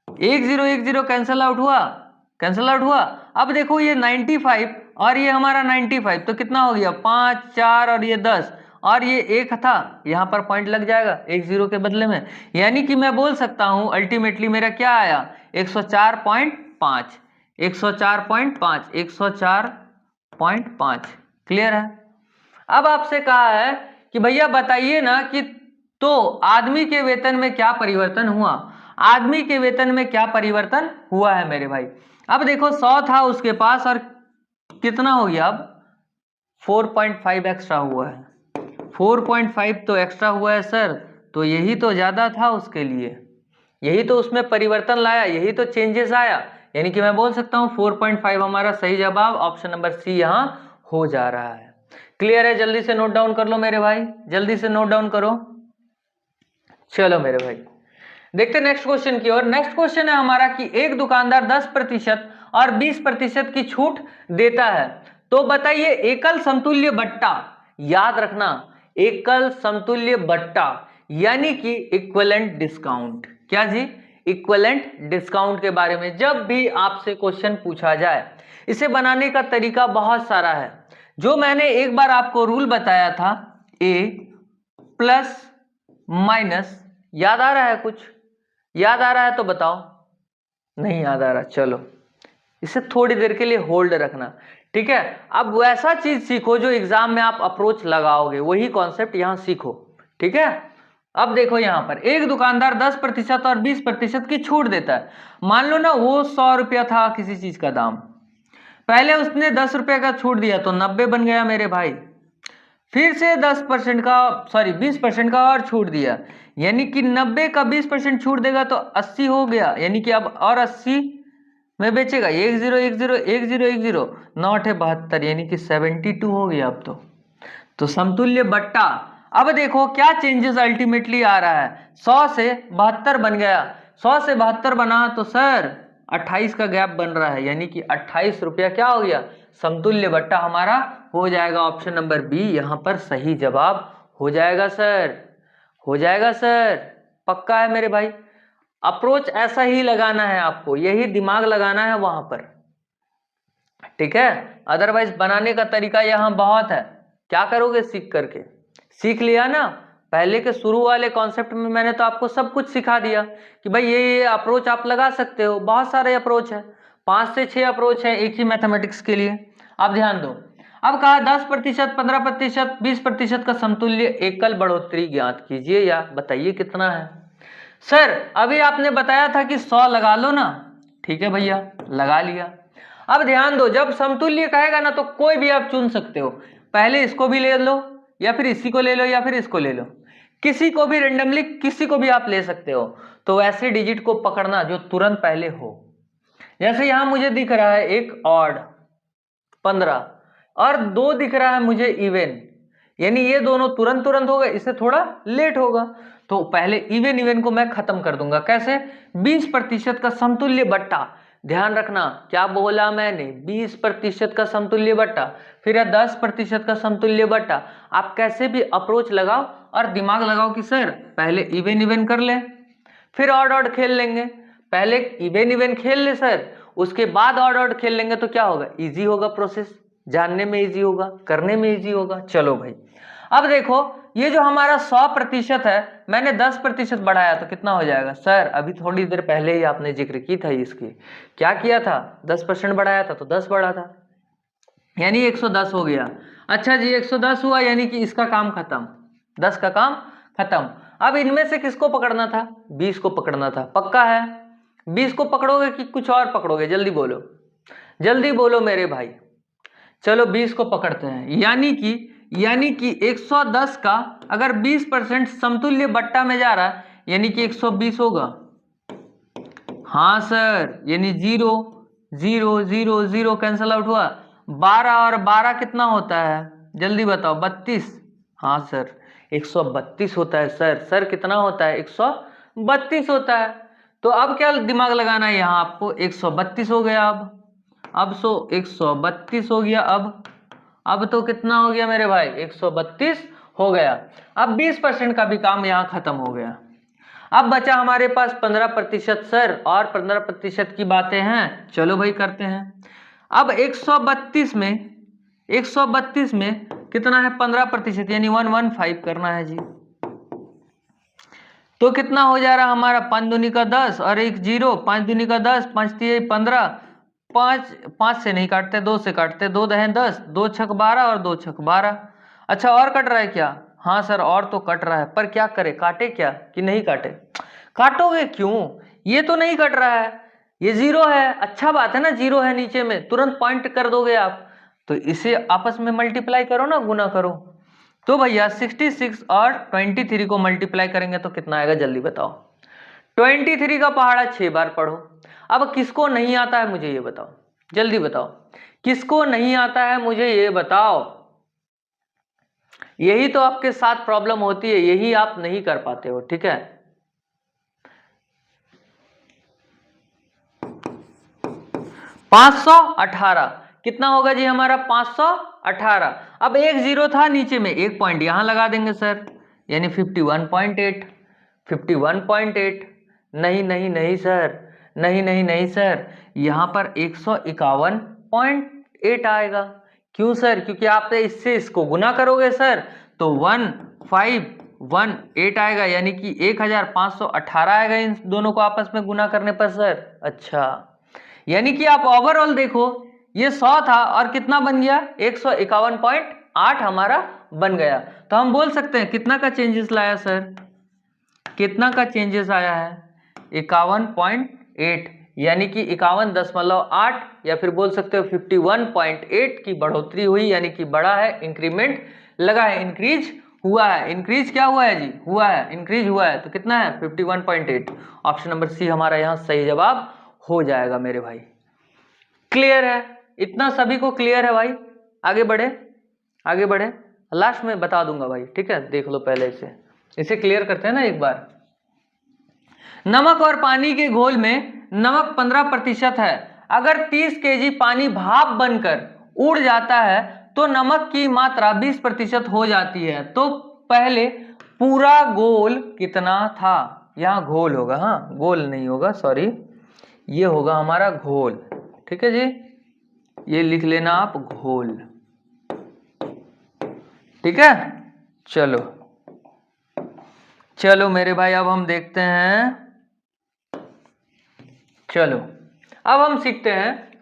1010 कैंसल आउट हुआ, कैंसल आउट हुआ। अब देखो ये 95 और ये हमारा 95, तो कितना हो गया, 5 4 और ये 10 और ये 1 था, यहां पर पॉइंट लग जाएगा 10 के बदले में, यानी कि मैं बोल सकता हूं अल्टीमेटली मेरा क्या आया, 104.5, 104.5, 104.5। क्लियर है? अब आपसे कहा है कि भैया बताइए ना कि तो आदमी के वेतन में क्या परिवर्तन हुआ, आदमी के वेतन में क्या परिवर्तन हुआ है मेरे भाई। अब देखो 100 था उसके पास और कितना हो गया, अब 4.5 एक्स्ट्रा हुआ है, 4.5 तो एक्स्ट्रा हुआ है सर, तो यही तो ज्यादा था उसके लिए, यही तो उसमें परिवर्तन लाया, यही तो चेंजेस आया, यानी कि मैं बोल सकता हूं 4.5 हमारा सही जवाब ऑप्शन नंबर सी यहां हो जा रहा है। क्लियर है? जल्दी से नोट डाउन कर लो मेरे भाई, जल्दी से नोट डाउन करो। चलो मेरे भाई देखते नेक्स्ट क्वेश्चन की ओर। नेक्स्ट क्वेश्चन है हमारा कि एक दुकानदार 10% और 20% की छूट देता है, तो बताइए एकल समतुल्य बट्टा, याद रखना एकल समतुल्य बट्टा यानी कि इक्विवेलेंट डिस्काउंट। क्या जी? इक्विवेलेंट डिस्काउंट के बारे में जब भी आपसे क्वेश्चन पूछा जाए, इसे बनाने का तरीका बहुत सारा है, जो मैंने एक बार आपको रूल बताया था, ए प्लस माइनस, याद आ रहा है कुछ, याद आ रहा है तो बताओ, नहीं याद आ रहा, चलो इसे थोड़ी देर के लिए होल्ड रखना, ठीक है। अब वैसा चीज सीखो जो एग्जाम में आप अप्रोच लगाओगे, वही कॉन्सेप्ट यहां सीखो, ठीक है। अब देखो यहां पर एक दुकानदार 10% और 20% की छूट देता है। मान लो ना वो 100 रुपया था किसी चीज का दाम, पहले उसने 10 रुपये का छूट दिया तो 90 बन गया मेरे भाई, फिर से 10% का सॉरी 20% का और छूट दिया, यानी कि 90 का 20% छूट देगा तो 80 हो गया, यानी कि अब और 80 में बेचेगा, 10101010 9 8 72, यानी कि 72 हो गया अब तो समतुल्य बट्टा। अब देखो क्या चेंजेस अल्टीमेटली आ रहा है, 100 से 72 बन गया, 100 से 72 बना तो सर 28 का गैप बन रहा है, यानी कि 28 रुपया क्या हो गया, समतुल्य बट्टा हमारा हो जाएगा ऑप्शन नंबर बी यहां पर सही जवाब हो जाएगा सर, हो जाएगा सर, पक्का है मेरे भाई। अप्रोच ऐसा ही लगाना है आपको, यही दिमाग लगाना है वहां पर, ठीक है। अदरवाइज बनाने का तरीका यहां बहुत है, क्या करोगे सीख करके, सीख लिया ना, पहले के शुरू वाले कॉन्सेप्ट में मैंने तो आपको सब कुछ सिखा दिया कि भाई ये अप्रोच आप लगा सकते हो, बहुत सारे अप्रोच है, 5 से 6 अप्रोच है एक ही मैथमेटिक्स के लिए। अब ध्यान दो, अब कहा 10%, 15%, 20% का समतुल्य एकल बढ़ोतरी ज्ञात कीजिए या बताइए कितना है। सर अभी आपने बताया था कि 100 लगा लो ना, ठीक है भैया लगा लिया। अब ध्यान दो, जब समतुल्य कहेगा ना तो कोई भी आप चुन सकते हो, पहले इसको भी ले लो या फिर इसी को ले लो या फिर इसको ले लो, किसी को भी रेंडमली किसी को भी आप ले सकते हो। तो ऐसे डिजिट को पकड़ना जो तुरंत पहले हो, जैसे यहां मुझे दिख रहा है एक ऑड 15 और 2 दिख रहा है मुझे इवन, यानी ये दोनों तुरंत तुरंत होगा, इससे थोड़ा लेट होगा, तो पहले इवन इवन को मैं खत्म कर दूंगा, कैसे, 20% का समतुल्य बट्टा, ध्यान रखना क्या बोला मैंने, 20% का समतुल्य बट्टा, फिर 10% का समतुल्य बट्टा। आप कैसे भी अप्रोच लगाओ और दिमाग लगाओ कि सर पहले इवन इवन कर ले, फिर ऑड ऑड खेल लेंगे, पहले इवन इवन खेल ले सर, उसके बाद ऑड ऑड खेल लेंगे तो क्या होगा, इजी होगा प्रोसेस, जानने में इजी होगा, करने में इजी होगा। चलो भाई अब देखो ये जो हमारा 100% है, मैंने 10% बढ़ाया तो कितना हो जाएगा, सर अभी थोड़ी देर पहले ही आपने जिक्र की था इसकी, क्या किया था, 10% बढ़ाया था तो 10 बढ़ा था, यानी 110 हो गया। अच्छा जी 110 हुआ, यानी कि इसका काम खत्म, 10 का काम खत्म। अब इनमें से किसको पकड़ना था, 20 को पकड़ना था, पक्का है। 20 को पकड़ोगे कि कुछ और पकड़ोगे? जल्दी बोलो, जल्दी बोलो मेरे भाई। चलो 20 को पकड़ते हैं, यानी कि 110 का अगर 20% समतुल्य बट्टा में जा रहा है यानी कि 120 होगा। हाँ सर, यानी 0 0 0 0 कैंसल आउट हुआ। 12 और 12 कितना होता है? जल्दी बताओ। 32। हाँ सर, 132 होता है सर। सर कितना होता है? 132 होता है। तो अब क्या दिमाग लगाना है यहाँ आपको? 132 हो गया। अब 132 हो गया। अब तो कितना हो गया मेरे भाई? 132 हो गया। अब 20% का भी काम यहाँ खत्म हो गया। अब बचा हमारे पास 15% सर, और 15% की बातें हैं, चलो भाई करते हैं। अब 132 में कितना है? 15% यानी 115 करना है जी। तो कितना हो जा रहा हमारा? 5 दूनी का 10 और 1 0, 5 दूनी का 10, 5 3 15, 5 से नहीं काटते, 2 से काटते, 2 दहें 10, 2 छक 12 और 2 छक 12। अच्छा, और कट रहा है क्या? हाँ सर, और तो कट रहा है, पर क्या करे? काटे क्या कि नहीं काटे? काटोगे क्यों? ये तो नहीं कट रहा है, ये 0 है। अच्छा बात है ना, 0 है नीचे में, तुरंत पॉइंट कर दोगे आप। तो इसे आपस में मल्टीप्लाई करो ना, गुना करो। तो भैया 66 और 23 को मल्टीप्लाई करेंगे तो कितना आएगा? जल्दी बताओ। 23 का पहाड़ा 6 बार पढ़ो। अब किसको नहीं आता है मुझे ये बताओ, जल्दी बताओ, किसको नहीं आता है मुझे ये बताओ। यही तो आपके साथ प्रॉब्लम होती है, यही आप नहीं कर पाते हो, ठीक है। 518 कितना होगा जी हमारा? 518। अब एक 0 था नीचे में, एक पॉइंट यहां लगा देंगे सर, यानी 51.8। 51.8 नहीं नहीं नहीं सर, नहीं नहीं नहीं सर, यहां पर 151.8 आएगा। क्यों सर? क्योंकि आप इससे इसको गुना करोगे सर तो 1518 आएगा, यानी कि 1518 आएगा इन दोनों को आपस में गुना करने पर सर। अच्छा, यानी कि आप ओवरऑल देखो, ये 100 था और कितना बन गया? 151.8 हमारा बन गया। तो हम बोल सकते हैं कितना का चेंजेस लाया सर? कितना का चेंजेस आया है? 51.8, यानी कि 51.8, या फिर बोल सकते हो 51.8 की बढ़ोतरी हुई, यानी कि बड़ा है, इंक्रीमेंट लगा है, इंक्रीज हुआ है। इंक्रीज क्या हुआ है जी? हुआ है, इंक्रीज हुआ है। तो कितना है? 51.8। ऑप्शन नंबर सी हमारा यहाँ सही जवाब हो जाएगा मेरे भाई। क्लियर है? इतना सभी को क्लियर है भाई? आगे बढ़े, आगे बढ़े, लास्ट में बता दूंगा भाई, ठीक है। देख लो पहले इसे क्लियर करते हैं ना एक बार। नमक और पानी के घोल में नमक 15% है। अगर 30 kg पानी भाप बनकर उड़ जाता है तो नमक की मात्रा 20% हो जाती है। तो पहले पूरा घोल कितना था? यहाँ घोल होगा, हाँ गोल नहीं होगा, सॉरी, ये होगा हमारा घोल, ठीक है जी। ये लिख लेना आप, घोल, ठीक है। चलो चलो मेरे भाई, अब हम देखते हैं, चलो अब हम सीखते हैं।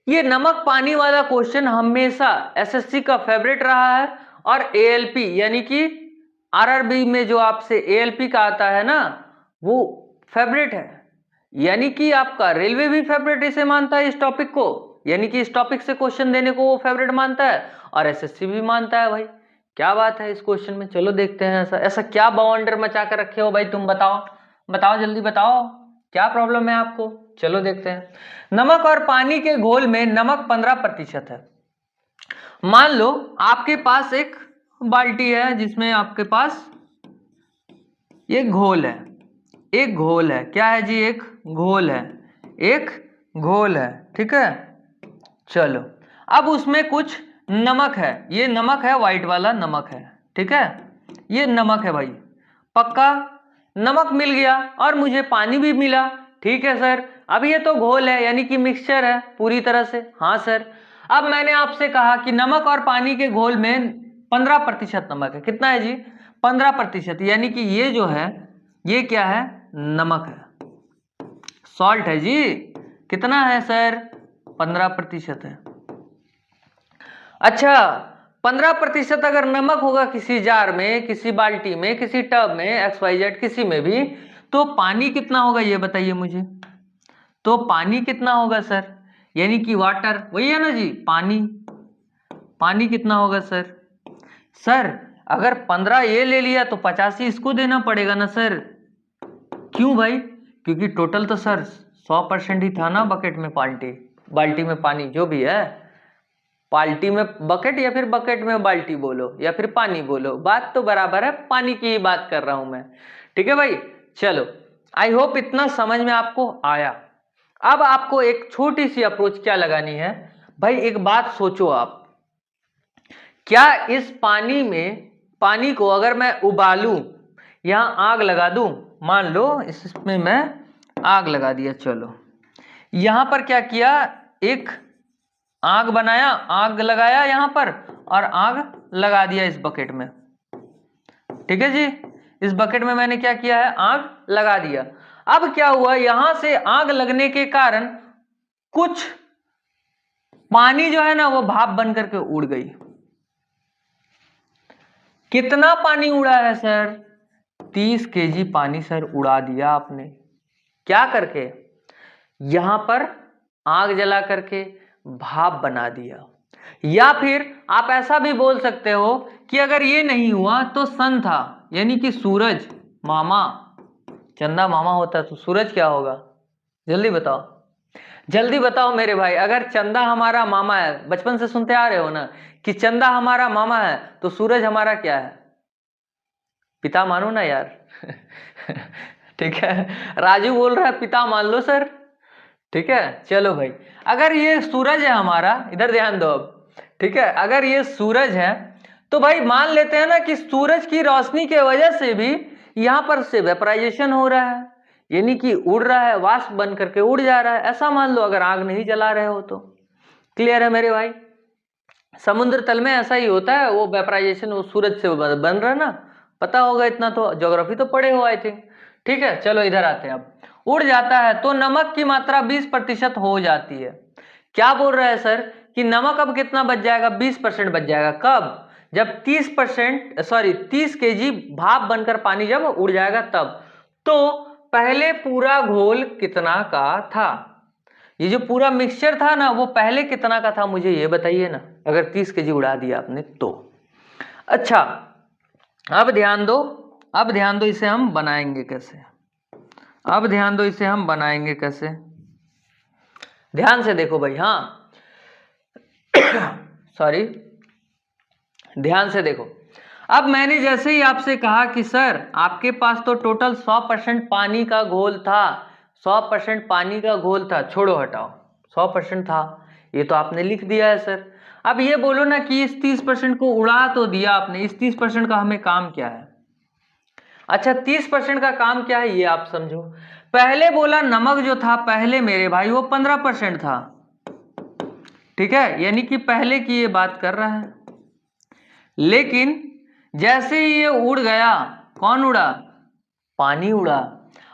ये नमक पानी वाला क्वेश्चन हमेशा एसएससी का फेवरेट रहा है, और एएलपी यानी कि आरआरबी में जो आपसे एएलपी का आता है ना, वो फेवरेट है। यानी कि आपका रेलवे भी फेवरेट इसे मानता है, इस टॉपिक को, यानी कि इस टॉपिक से क्वेश्चन देने को वो फेवरेट मानता है, और एसएससी भी मानता है भाई। क्या बात है इस क्वेश्चन में? चलो देखते हैं, ऐसा ऐसा क्या बवंडर मचा कर रखे हो भाई तुम? बताओ बताओ, जल्दी बताओ, क्या प्रॉब्लम है आपको? चलो देखते हैं। नमक और पानी के घोल में नमक 15% है। मान लो आपके पास एक बाल्टी है जिसमें आपके पास एक घोल है, एक घोल है, क्या है जी? एक घोल है, एक घोल है, ठीक है। चलो अब उसमें कुछ नमक है, ये नमक है, व्हाइट वाला नमक है, ठीक है, ये नमक है भाई। पक्का नमक मिल गया और मुझे पानी भी मिला, ठीक है सर। अब ये तो घोल है, यानी कि मिक्सचर है पूरी तरह से। हाँ सर, अब मैंने आपसे कहा कि नमक और पानी के घोल में 15% नमक है। कितना है जी? 15%, यानी कि ये जो है ये क्या है? नमक है, सॉल्ट है जी। कितना है सर? 15% है। अच्छा, 15% अगर नमक होगा किसी जार में, किसी बाल्टी में, किसी टब में, XYZ किसी में भी, तो पानी कितना होगा ये बताइए मुझे। तो पानी कितना होगा सर, यानी कि वाटर, वही है ना जी, पानी। पानी कितना होगा सर? सर अगर 15 ये ले लिया तो 85 इसको देना पड़ेगा ना सर। क्यों भाई? क्योंकि टोटल तो सर 100% ही था ना बकेट में, बाल्टी में पानी, जो भी है, बाल्टी में बकेट या फिर बकेट में बाल्टी बोलो या फिर पानी बोलो, बात तो बराबर है, पानी की ही बात कर रहा हूं मैं। ठीक है भाई, चलो आई होप इतना समझ में आपको आया। अब आपको एक छोटी सी अप्रोच क्या लगानी है भाई, एक बात सोचो आप, क्या इस पानी को अगर मैं उबालूं, यहां आग लगा दूं, मान लो इसमें मैं आग लगा दिया, चलो यहां पर क्या किया, एक आग बनाया, आग लगाया यहां पर और आग लगा दिया इस बकेट में। ठीक है जी, इस बकेट में मैंने क्या किया है, आग लगा दिया। अब क्या हुआ, यहां से आग लगने के कारण कुछ पानी जो है ना वो भाप बन करके उड़ गई। कितना पानी उड़ा है सर? 30 केजी पानी सर उड़ा दिया आपने। क्या करके? यहां पर आग जला करके भाप बना दिया। या फिर आप ऐसा भी बोल सकते हो कि अगर ये नहीं हुआ तो सन था, यानी कि सूरज मामा, चंदा मामा होता तो सूरज क्या होगा? जल्दी बताओ, जल्दी बताओ मेरे भाई। अगर चंदा हमारा मामा है, बचपन से सुनते आ रहे हो ना कि चंदा हमारा मामा है, तो सूरज हमारा क्या है? पिता मानो ना यार। ठीक है, राजू बोल रहा है पिता मान लो सर। ठीक है, चलो भाई, अगर ये सूरज है हमारा, इधर ध्यान दो अब। ठीक है, अगर ये सूरज है तो भाई मान लेते हैं ना कि सूरज की रोशनी के वजह से भी यहां पर से वेपराइजेशन हो रहा है, यानी कि उड़ रहा है, वाष्प बन करके उड़ जा रहा है, ऐसा मान लो, अगर आग नहीं जला रहे हो तो। क्लियर है मेरे भाई? समुद्र तल में ऐसा ही होता है, वो वेपराइजेशन वो सूरज से बन रहा है ना, पता होगा इतना तो, ज्योग्राफी तो पढ़े हो आई थिंक। ठीक है, चलो इधर आते हैं। अब उड़ जाता है तो नमक की मात्रा 20% हो जाती है। क्या बोल रहा है सर कि नमक अब कितना बच जाएगा? 20% बच जाएगा। कब? जब 30 केजी भाप बनकर पानी जब उड़ जाएगा तब। तो पहले पूरा घोल कितना का था? ये जो पूरा मिक्सचर था ना वो पहले कितना का था, मुझे ये बताइए ना, अगर 30 केजी उड़ा दिया आपने तो। अच्छा, अब ध्यान दो, अब ध्यान दो, इसे हम बनाएंगे कैसे? अब ध्यान दो, इसे हम बनाएंगे कैसे? ध्यान से देखो भाई, हाँ सॉरी, ध्यान से देखो। अब मैंने जैसे ही आपसे कहा कि सर आपके पास तो टोटल 100% पानी का घोल था, 100% पानी का घोल था, छोड़ो हटाओ, 100% था, ये तो आपने लिख दिया है सर। अब ये बोलो ना कि इस 30% को उड़ा तो दिया आपने, इस 30% का हमें काम क्या है? अच्छा, 30% का काम क्या है ये आप समझो। पहले बोला नमक जो था पहले मेरे भाई वो 15% था। ठीक है, यानी कि पहले की ये बात कर रहा है। लेकिन जैसे ही ये उड़ गया, कौन उड़ा? पानी उड़ा।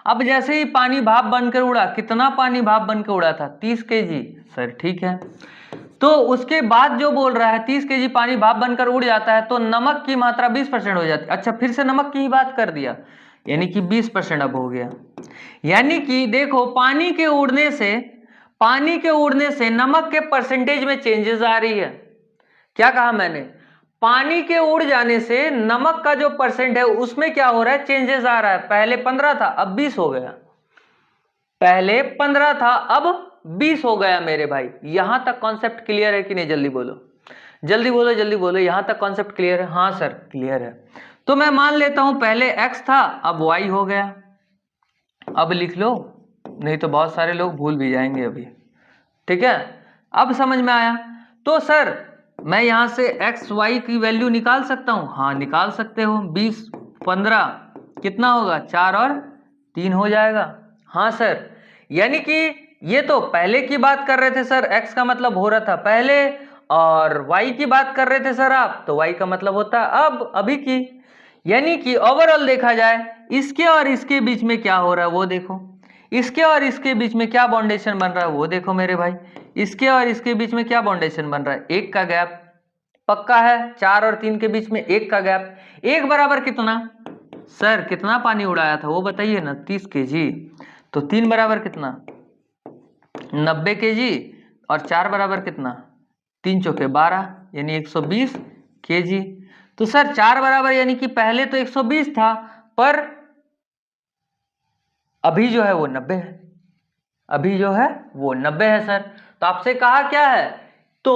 अब जैसे ही पानी भाप बनकर उड़ा, कितना पानी भाप बनकर उड़ा था? 30 केजी सर। ठीक है, तो उसके बाद जो बोल रहा है 30 केजी पानी भाप बनकर उड़ जाता है तो नमक की मात्रा 20% हो जाती है। अच्छा, फिर से नमक की ही बात कर दिया, यानी कि 20% अब हो गया। यानी कि देखो, पानी के उड़ने से नमक के परसेंटेज में चेंजेस आ रही है। क्या कहा मैंने? पानी के उड़ जाने से नमक का जो परसेंट है उसमें क्या हो रहा है? चेंजेस आ रहा है। पहले 15 था, अब 20 हो गया। पहले 15 था, अब 20 हो गया मेरे भाई। यहां तक कॉन्सेप्ट क्लियर है कि नहीं? जल्दी बोलो, जल्दी बोलो, जल्दी बोलो, यहां तक कॉन्सेप्ट क्लियर है? हाँ सर क्लियर है। तो मैं मान लेता हूं पहले x था, अब y हो गया। अब लिख लो, नहीं तो बहुत सारे लोग भूल भी जाएंगे अभी। ठीक है, अब समझ में आया? तो सर मैं यहां से x y की वैल्यू निकाल सकता हूं? हाँ निकाल सकते हो। 20 15 कितना होगा? 4 और 3 हो जाएगा। हाँ सर, यानी कि ये तो पहले की बात कर रहे थे सर, x का मतलब हो रहा था पहले, और y की बात कर रहे थे सर आप, तो y का मतलब होता है अब, अभी की। यानी कि ओवरऑल देखा जाए इसके और इसके बीच में क्या हो रहा है वो देखो, इसके और इसके बीच में क्या बाउंडेशन बन रहा है वो देखो मेरे भाई, इसके और इसके बीच में क्या बाउंडेशन बन रहा है? 1 का गैप पक्का है। 4 और 3 के बीच में 1 का गैप। 1 बराबर कितना? सर कितना पानी उड़ाया था वो बताइए ना? 30 केजी। तो 3 बराबर कितना? 90 kg और 4 बराबर कितना, 3 चौके 12 यानी 120 kg। तो सर 4 बराबर यानी कि पहले तो 120 था पर अभी जो है वो 90 है, अभी जो है वो 90 है सर। तो आपसे कहा क्या है, तो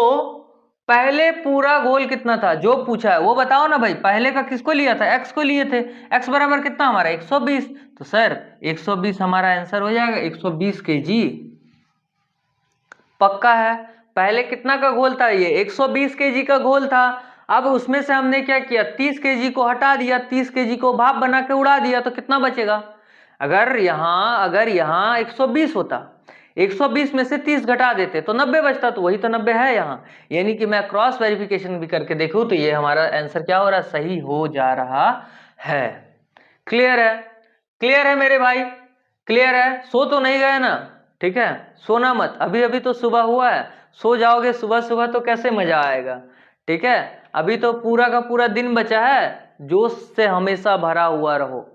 पहले पूरा गोल कितना था जो पूछा है वो बताओ ना भाई। पहले का किसको लिया था, x को लिए थे, x बराबर कितना हमारा 120। तो सर 120 हमारा आंसर हो जाएगा 120 kg। पक्का है। पहले कितना का घोल था, ये 120 kg का घोल था। अब उसमें से हमने क्या किया, 30 kg को हटा दिया, 30 kg को भाप बना के उड़ा दिया, तो कितना बचेगा। अगर यहाँ 120 होता, 120 में से 30 घटा देते तो 90 बचता, तो वही तो 90 है यहाँ। यानी कि मैं क्रॉस वेरिफिकेशन भी करके देखूं तो ये हमारा आंसर क्या हो रहा है, सही हो जा रहा है। क्लियर है, क्लियर है मेरे भाई, क्लियर है। सो तो नहीं गए ना, ठीक है, सोना मत, अभी अभी तो सुबह हुआ है। सो जाओगे सुबह सुबह तो कैसे मजा आएगा, ठीक है। अभी तो पूरा का पूरा दिन बचा है, जोश से हमेशा भरा हुआ रहो,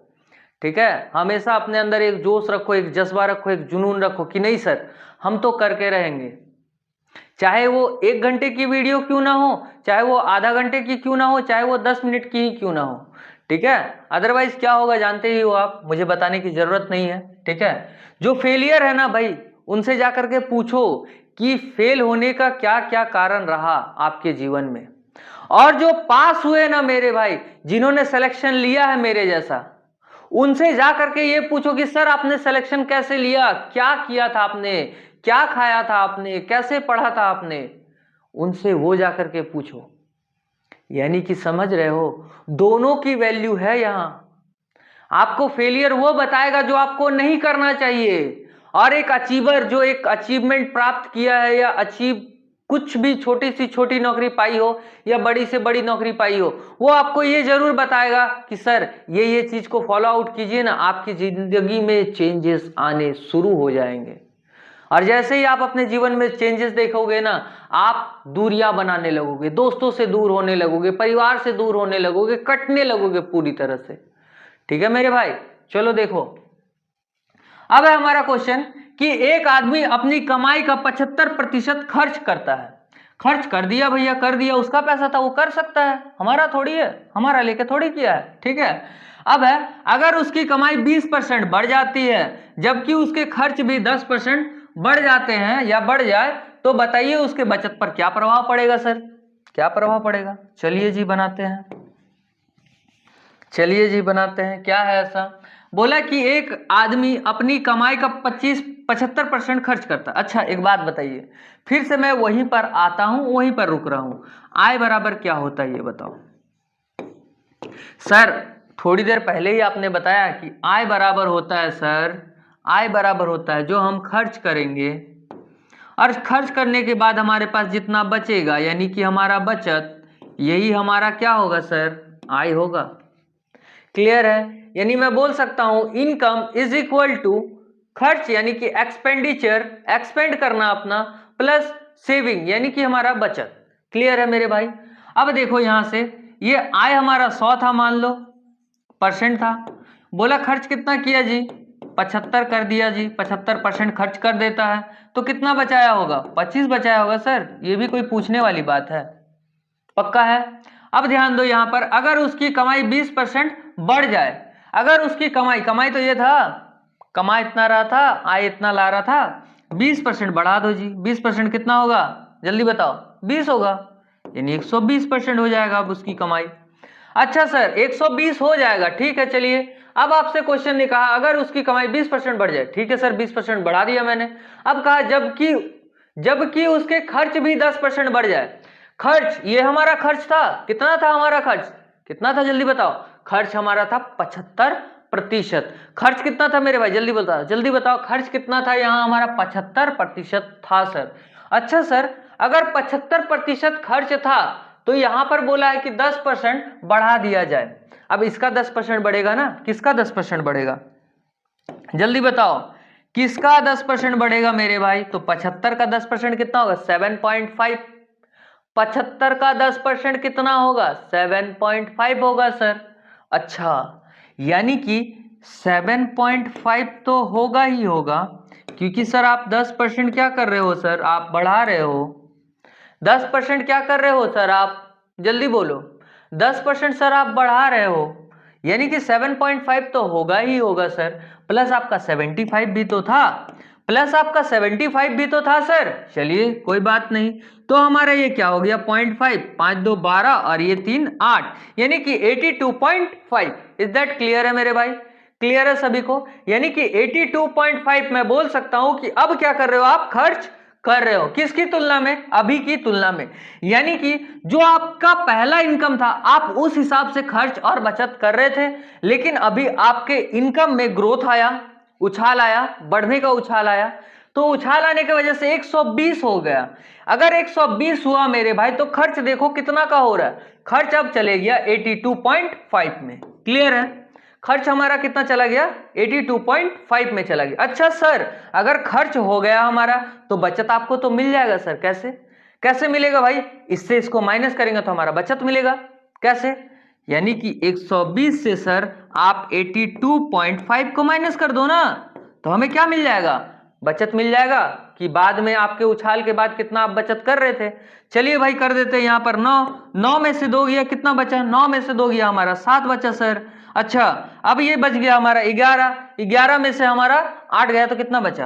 ठीक है। हमेशा अपने अंदर एक जोश रखो, एक जज्बा रखो, एक जुनून रखो कि नहीं सर हम तो करके रहेंगे, चाहे वो 1 घंटे की वीडियो क्यों ना हो, चाहे वो आधा घंटे की क्यों ना हो, चाहे वो 10 मिनट की ही क्यों ना हो, ठीक है। अदरवाइज क्या होगा जानते ही हो आप, मुझे बताने की जरूरत नहीं है, ठीक है। जो फेलियर है ना भाई, उनसे जाकर के पूछो कि फेल होने का क्या क्या कारण रहा आपके जीवन में। और जो पास हुए ना मेरे भाई, जिन्होंने सिलेक्शन लिया है मेरे जैसा, उनसे जा करके ये पूछो कि सर आपने सिलेक्शन कैसे लिया, क्या किया था आपने, क्या खाया था आपने, कैसे पढ़ा था आपने, उनसे वो जा करके पूछो। यानी कि समझ रहे हो, दोनों की वैल्यू है यहां। आपको फेलियर वो बताएगा जो आपको नहीं करना चाहिए, और एक अचीवर जो एक अचीवमेंट प्राप्त किया है या अचीव कुछ भी छोटी से छोटी नौकरी पाई हो या बड़ी से बड़ी नौकरी पाई हो, वो आपको ये जरूर बताएगा कि सर ये चीज को फॉलो आउट कीजिए ना, आपकी जिंदगी में चेंजेस आने शुरू हो जाएंगे। और जैसे ही आप अपने जीवन में चेंजेस देखोगे ना, आप दूरियां बनाने लगोगे, दोस्तों से दूर होने लगोगे, परिवार से दूर होने लगोगे, कटने लगोगे पूरी तरह से, ठीक है मेरे भाई। चलो देखो, अब है हमारा क्वेश्चन कि एक आदमी अपनी कमाई का 75% खर्च करता है। खर्च कर दिया भैया, कर दिया, उसका पैसा था वो कर सकता है, हमारा थोड़ी है, हमारा लेके थोड़ी किया है, ठीक है। अब है, अगर उसकी कमाई 20% बढ़ जाती है जबकि उसके खर्च भी 10% बढ़ जाते हैं या बढ़ जाए, तो बताइए उसके बचत पर क्या प्रभाव पड़ेगा सर, क्या प्रभाव पड़ेगा। चलिए जी बनाते हैं, चलिए जी बनाते हैं। क्या है ऐसा, बोला कि एक आदमी अपनी कमाई का 75% खर्च करता। अच्छा एक बात बताइए, फिर से मैं वहीं पर आता हूं, वहीं पर रुक रहा हूं। आय बराबर क्या होता है ये बताओ सर। थोड़ी देर पहले ही आपने बताया कि आय बराबर होता है सर, आय बराबर होता है जो हम खर्च करेंगे, और खर्च करने के बाद हमारे पास जितना बचेगा यानी कि हमारा बचत, यही हमारा क्या होगा सर, आय होगा। क्लियर है। यानी मैं बोल सकता हूं इनकम इज इक्वल टू खर्च यानी कि एक्सपेंडिचर, एक्सपेंड करना अपना, प्लस सेविंग यानी कि हमारा बचत। क्लियर है मेरे भाई। अब देखो यहां से, ये आय हमारा 100 था मान लो, परसेंट था, बोला खर्च कितना किया जी, 75 कर दिया जी, 75% खर्च कर देता है, तो कितना बचाया होगा, 25 बचाया होगा सर। ये भी कोई पूछने वाली बात है, पक्का है। अब ध्यान दो यहां पर, अगर उसकी कमाई 20% बढ़ जाए, अगर उसकी कमाई तो ये था, कमा इतना रहा था, आय इतना ला रहा था, 20% बढ़ा दो जी, 20% कितना होगा जल्दी बताओ, 20 होगा, यानी 120% हो जाएगा अब उसकी कमाई। अच्छा सर 120 हो जाएगा, ठीक है चलिए। अब आपसे क्वेश्चन ने कहा अगर उसकी कमाई 20% बढ़ जाए, ठीक है सर 20% बढ़ा दिया मैंने। अब कहा जबकि उसके खर्च भी 10% बढ़ जाए। खर्च, ये हमारा खर्च था, कितना था हमारा खर्च, कितना था जल्दी बताओ, खर्च हमारा था 75%। खर्च कितना था मेरे भाई जल्दी बताओ, जल्दी बताओ, खर्च कितना था यहाँ हमारा 75% था सर। अच्छा सर अगर 75% खर्च था तो यहां पर बोला है कि 10% बढ़ा दिया जाए। अब इसका 10% बढ़ेगा ना, किसका 10% बढ़ेगा जल्दी बताओ, किसका 10% बढ़ेगा मेरे भाई। तो 75 का 10% कितना होगा 7.5, 75 का 10% कितना होगा 7.5 होगा सर। अच्छा यानी कि 7.5 तो होगा ही होगा, क्योंकि सर आप 10% क्या कर रहे हो सर, आप बढ़ा रहे हो। 10% क्या कर रहे हो सर आप, जल्दी बोलो। 10% सर आप बढ़ा रहे हो, यानी कि 7.5 तो होगा ही होगा सर। प्लस आपका 75 भी तो था, प्लस आपका 75 भी तो था सर। चलिए कोई बात नहीं, तो हमारा ये क्या हो गया 0.5, 5 2 12 और ये 3 8, यानी कि 82.5। इज दैट क्लियर है मेरे भाई? क्लियर है सभी को? यानी कि 82.5 मैं बोल सकता हूं कि अब क्या कर रहे हो आप, खर्च कर रहे हो। किसकी तुलना में? अभी की तुलना में। यानी कि जो आपका पहला इनकम था आप उस हिसाब से खर्च और बचत कर रहे थे, लेकिन अभी आपके इनकम में ग्रोथ आया, उछाल आया, बढ़ने का उछाल आया, तो उछाल आने की वजह से 120 हो गया। अगर 120 हुआ मेरे भाई तो खर्च देखो कितना का हो रहा है, खर्च अब चले गया 82.5 में। क्लियर है? खर्च हमारा कितना चला गया, 82.5 में चला गया। अच्छा सर, अगर खर्च हो गया हमारा तो बचत आपको तो मिल जाएगा सर। कैसे? कैसे मिलेगा भाई? इससे इसको माइनस करेंगे तो हमारा बचत मिलेगा। कैसे? यानी कि 120 से सर आप 82.5 को माइनस कर दो ना, तो हमें क्या मिल जाएगा, बचत मिल जाएगा। कि बाद में आपके उछाल के बाद कितना आप बचत कर रहे थे। चलिए भाई कर देते हैं यहां पर 9, 9 में से 2 गया, कितना बचा, 9 में से 2 गया हमारा 7 बचा सर। अच्छा, अब ये बच गया हमारा 11, 11 में से हमारा 8 गया तो कितना बचा,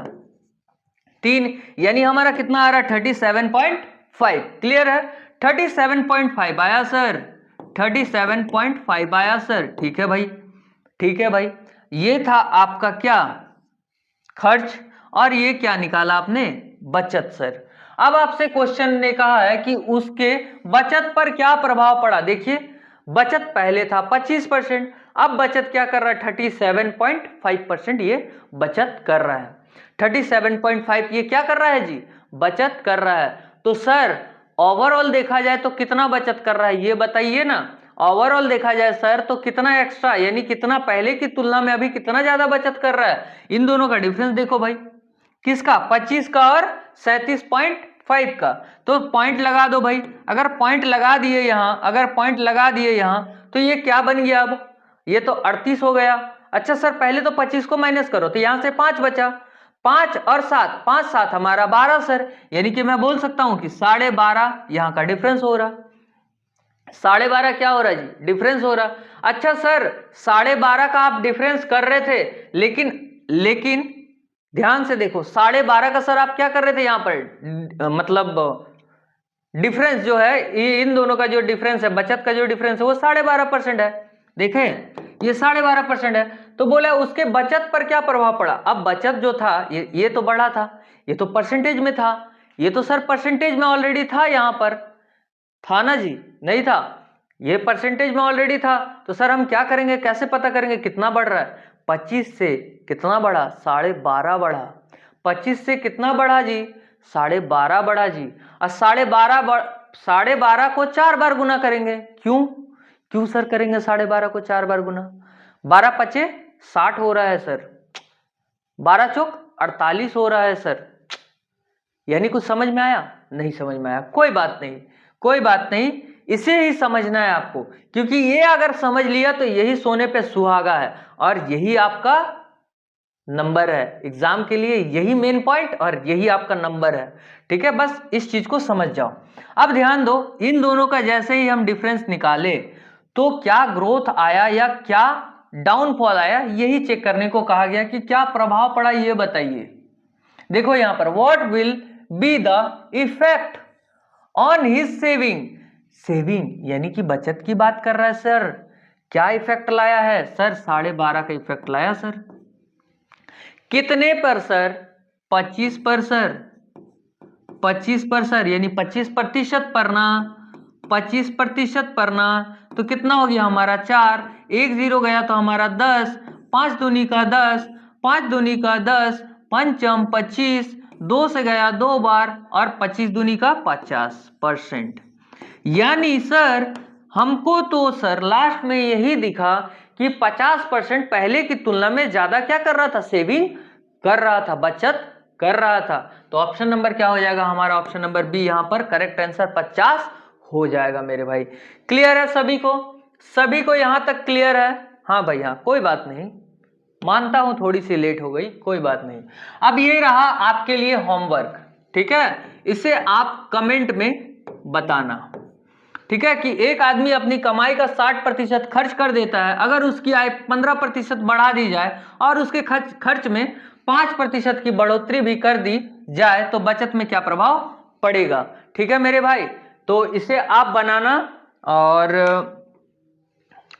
3, यानी हमारा कितना आ रहा है 37.5। क्लियर है? 37.5 आया सर, 37.5 आया सर। ठीक है भाई, ठीक है भाई। ये था आपका क्या, खर्च, और ये क्या निकाला आपने, बचत सर। अब आपसे क्वेश्चन ने कहा है कि उसके बचत पर क्या प्रभाव पड़ा। देखिए बचत पहले था 25%, अब बचत क्या कर रहा है 37.5% ये बचत कर रहा है। 37.5 ये क्या कर रहा है जी, बचत कर रहा है। तो सर ओवरऑल देखा जाए तो कितना बचत कर रहा है ये बताइए ना। ओवरऑल देखा जाए सर तो कितना एक्स्ट्रा, यानी कितना पहले की तुलना में अभी कितना ज्यादा बचत कर रहा है। इन दोनों का डिफरेंस देखो भाई, किसका, 25 का और 37.5 का। तो पॉइंट लगा दो भाई, अगर पॉइंट लगा दिए यहां, अगर पॉइंट लगा दिए यहां तो ये क्या बन गया, अब ये तो 38 हो गया। अच्छा सर पहले तो 25 को माइनस करो तो यहां से 5 बचा, 5 और 7, 5 7 हमारा 12 सर। यानी कि मैं बोल सकता हूं कि 12.5 यहां का डिफरेंस हो रहा, 12.5 क्या हो रहा है जी, डिफरेंस हो रहा। अच्छा सर 12.5 का आप डिफरेंस कर रहे थे, लेकिन ध्यान से देखो 12.5 का सर आप क्या कर रहे थे यहां पर, मतलब डिफरेंस जो है, इन दोनों का जो डिफरेंस है, बचत का जो डिफरेंस है वो 12.5% है। देखें ये 12.5% है, तो बोला उसके बचत पर क्या प्रभाव पड़ा। अब बचत जो था ये तो बढ़ा था, ये तो परसेंटेज में था, ये तो सर परसेंटेज में ऑलरेडी था, यहां पर था ना जी, नहीं था, ये परसेंटेज में ऑलरेडी था। तो सर हम क्या करेंगे, कैसे पता करेंगे कितना बढ़ रहा है। 25 से कितना बढ़ा, 12.5 बढ़ा। 25 से कितना बढ़ा जी, 12.5 बढ़ा जी। और 12.5 को 4 बार गुना करेंगे। क्यों, क्यों सर करेंगे 12.5 को 4 बार गुना, 12 पचे 60 हो रहा है सर, 12 चौक 48 हो रहा है सर। यानी कुछ समझ में आया, नहीं समझ में आया, कोई बात नहीं, कोई बात नहीं, इसे ही समझना है आपको, क्योंकि ये अगर समझ लिया तो यही सोने पे सुहागा है और यही आपका नंबर है एग्जाम के लिए, यही मेन पॉइंट और यही आपका नंबर है। ठीक है, बस इस चीज को समझ जाओ। अब ध्यान दो, इन दोनों का जैसे ही हम डिफरेंस निकाले तो क्या ग्रोथ आया या क्या डाउनफॉल आया, यही चेक करने को कहा गया कि क्या प्रभाव पड़ा ये बताइए। देखो यहां पर what will be the effect on his saving, saving यानी कि बचत की बात कर रहा है सर। क्या इफेक्ट लाया है सर, 12.5 का इफेक्ट लाया सर। कितने पर सर, 25 पर सर, 25 पर सर, यानी 25% पर ना, 25% पर ना, तो कितना हो गया हमारा 4, 1 0 गया तो हमारा 10, 5 दूनी का 10, 5 दूनी का 10, पंचम 25, 2 से गया 2 बार और 25 दूनी का 50%। यानी सर हमको तो सर लास्ट में यही दिखा कि 50% पहले की तुलना में ज्यादा क्या कर रहा था, सेविंग कर रहा था, बचत कर रहा था। तो ऑप्शन नंबर क्या हो जाएगा हमारा, ऑप्शन नंबर बी यहां पर करेक्ट आंसर 50 हो जाएगा मेरे भाई। क्लियर है सभी को, सभी को यहां तक क्लियर है? हाँ भाई हाँ, कोई बात नहीं, मानता हूं थोड़ी सी लेट हो गई, कोई बात नहीं। अब ये रहा आपके लिए होमवर्क, ठीक है, इसे आप कमेंट में बताना, ठीक है, कि एक आदमी अपनी कमाई का 60% खर्च कर देता है, अगर उसकी आय 15% बढ़ा दी जाए और उसके खर्च में 5% की बढ़ोतरी भी कर दी जाए तो बचत में क्या प्रभाव पड़ेगा। ठीक है मेरे भाई, तो इसे आप बनाना, और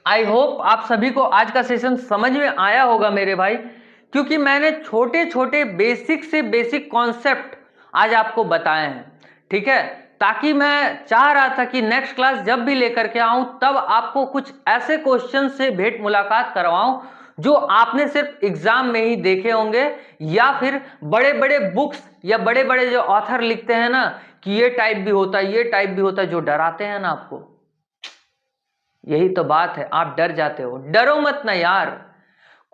आई होप आप सभी को आज का सेशन समझ में आया होगा मेरे भाई, क्योंकि मैंने छोटे छोटे बेसिक से बेसिक कॉन्सेप्ट आज आपको बताए हैं, ठीक है, ताकि मैं चाह रहा था कि नेक्स्ट क्लास जब भी लेकर के आऊं तब आपको कुछ ऐसे क्वेश्चन से भेंट मुलाकात करवाऊं जो आपने सिर्फ एग्जाम में ही देखे होंगे, या फिर बड़े बड़े बुक्स या बड़े बड़े जो ऑथर लिखते हैं ना कि ये टाइप भी होता है, ये टाइप भी होता है, जो डराते हैं ना आपको। यही तो बात है, आप डर जाते हो। डरो मत ना यार,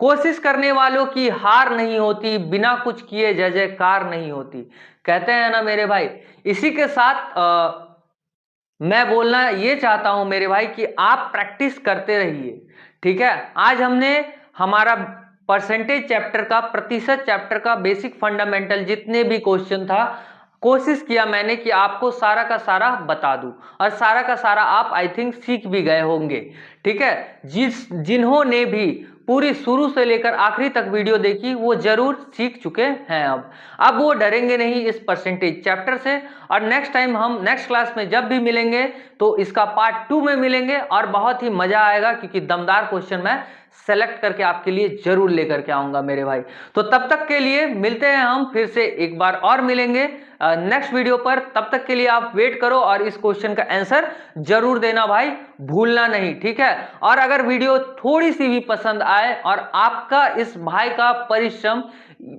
कोशिश करने वालों की हार नहीं होती, बिना कुछ किए जय जयकार नहीं होती, कहते हैं ना मेरे भाई। इसी के साथ मैं बोलना ये चाहता हूं मेरे भाई कि आप प्रैक्टिस करते रहिए, ठीक है। आज हमने हमारा परसेंटेज चैप्टर का, प्रतिशत चैप्टर का बेसिक फंडामेंटल जितने भी क्वेश्चन था, कोशिश किया मैंने कि आपको सारा का सारा बता दूं, और सारा का सारा आप आई थिंक सीख भी गए होंगे, ठीक है। जिन्होंने भी पूरी शुरू से लेकर आखिरी तक वीडियो देखी वो जरूर सीख चुके हैं। अब वो डरेंगे नहीं इस परसेंटेज चैप्टर से, और नेक्स्ट टाइम हम नेक्स्ट क्लास में जब भी मिलेंगे तो इसका पार्ट 2 में मिलेंगे, और बहुत ही मजा आएगा, क्योंकि दमदार क्वेश्चन मैं सेलेक्ट करके आपके लिए जरूर लेकर के आऊंगा मेरे भाई। तो तब तक के लिए मिलते हैं, हम फिर से एक बार और मिलेंगे नेक्स्ट वीडियो पर। तब तक के लिए आप वेट करो और इस क्वेश्चन का आंसर जरूर देना भाई, भूलना नहीं, ठीक है। और अगर वीडियो थोड़ी सी भी पसंद आए और आपका इस भाई का परिश्रम,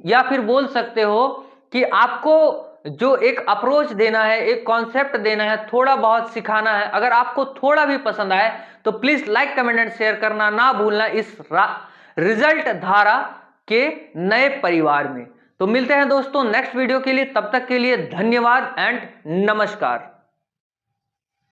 या फिर बोल सकते हो कि आपको जो एक अप्रोच देना है, एक कॉन्सेप्ट देना है, थोड़ा बहुत सिखाना है, अगर आपको थोड़ा भी पसंद आए तो please like comment and share करना ना भूलना इस रिजल्ट धारा के नए परिवार में। तो मिलते हैं दोस्तों नेक्स्ट वीडियो के लिए, तब तक के लिए धन्यवाद एंड नमस्कार।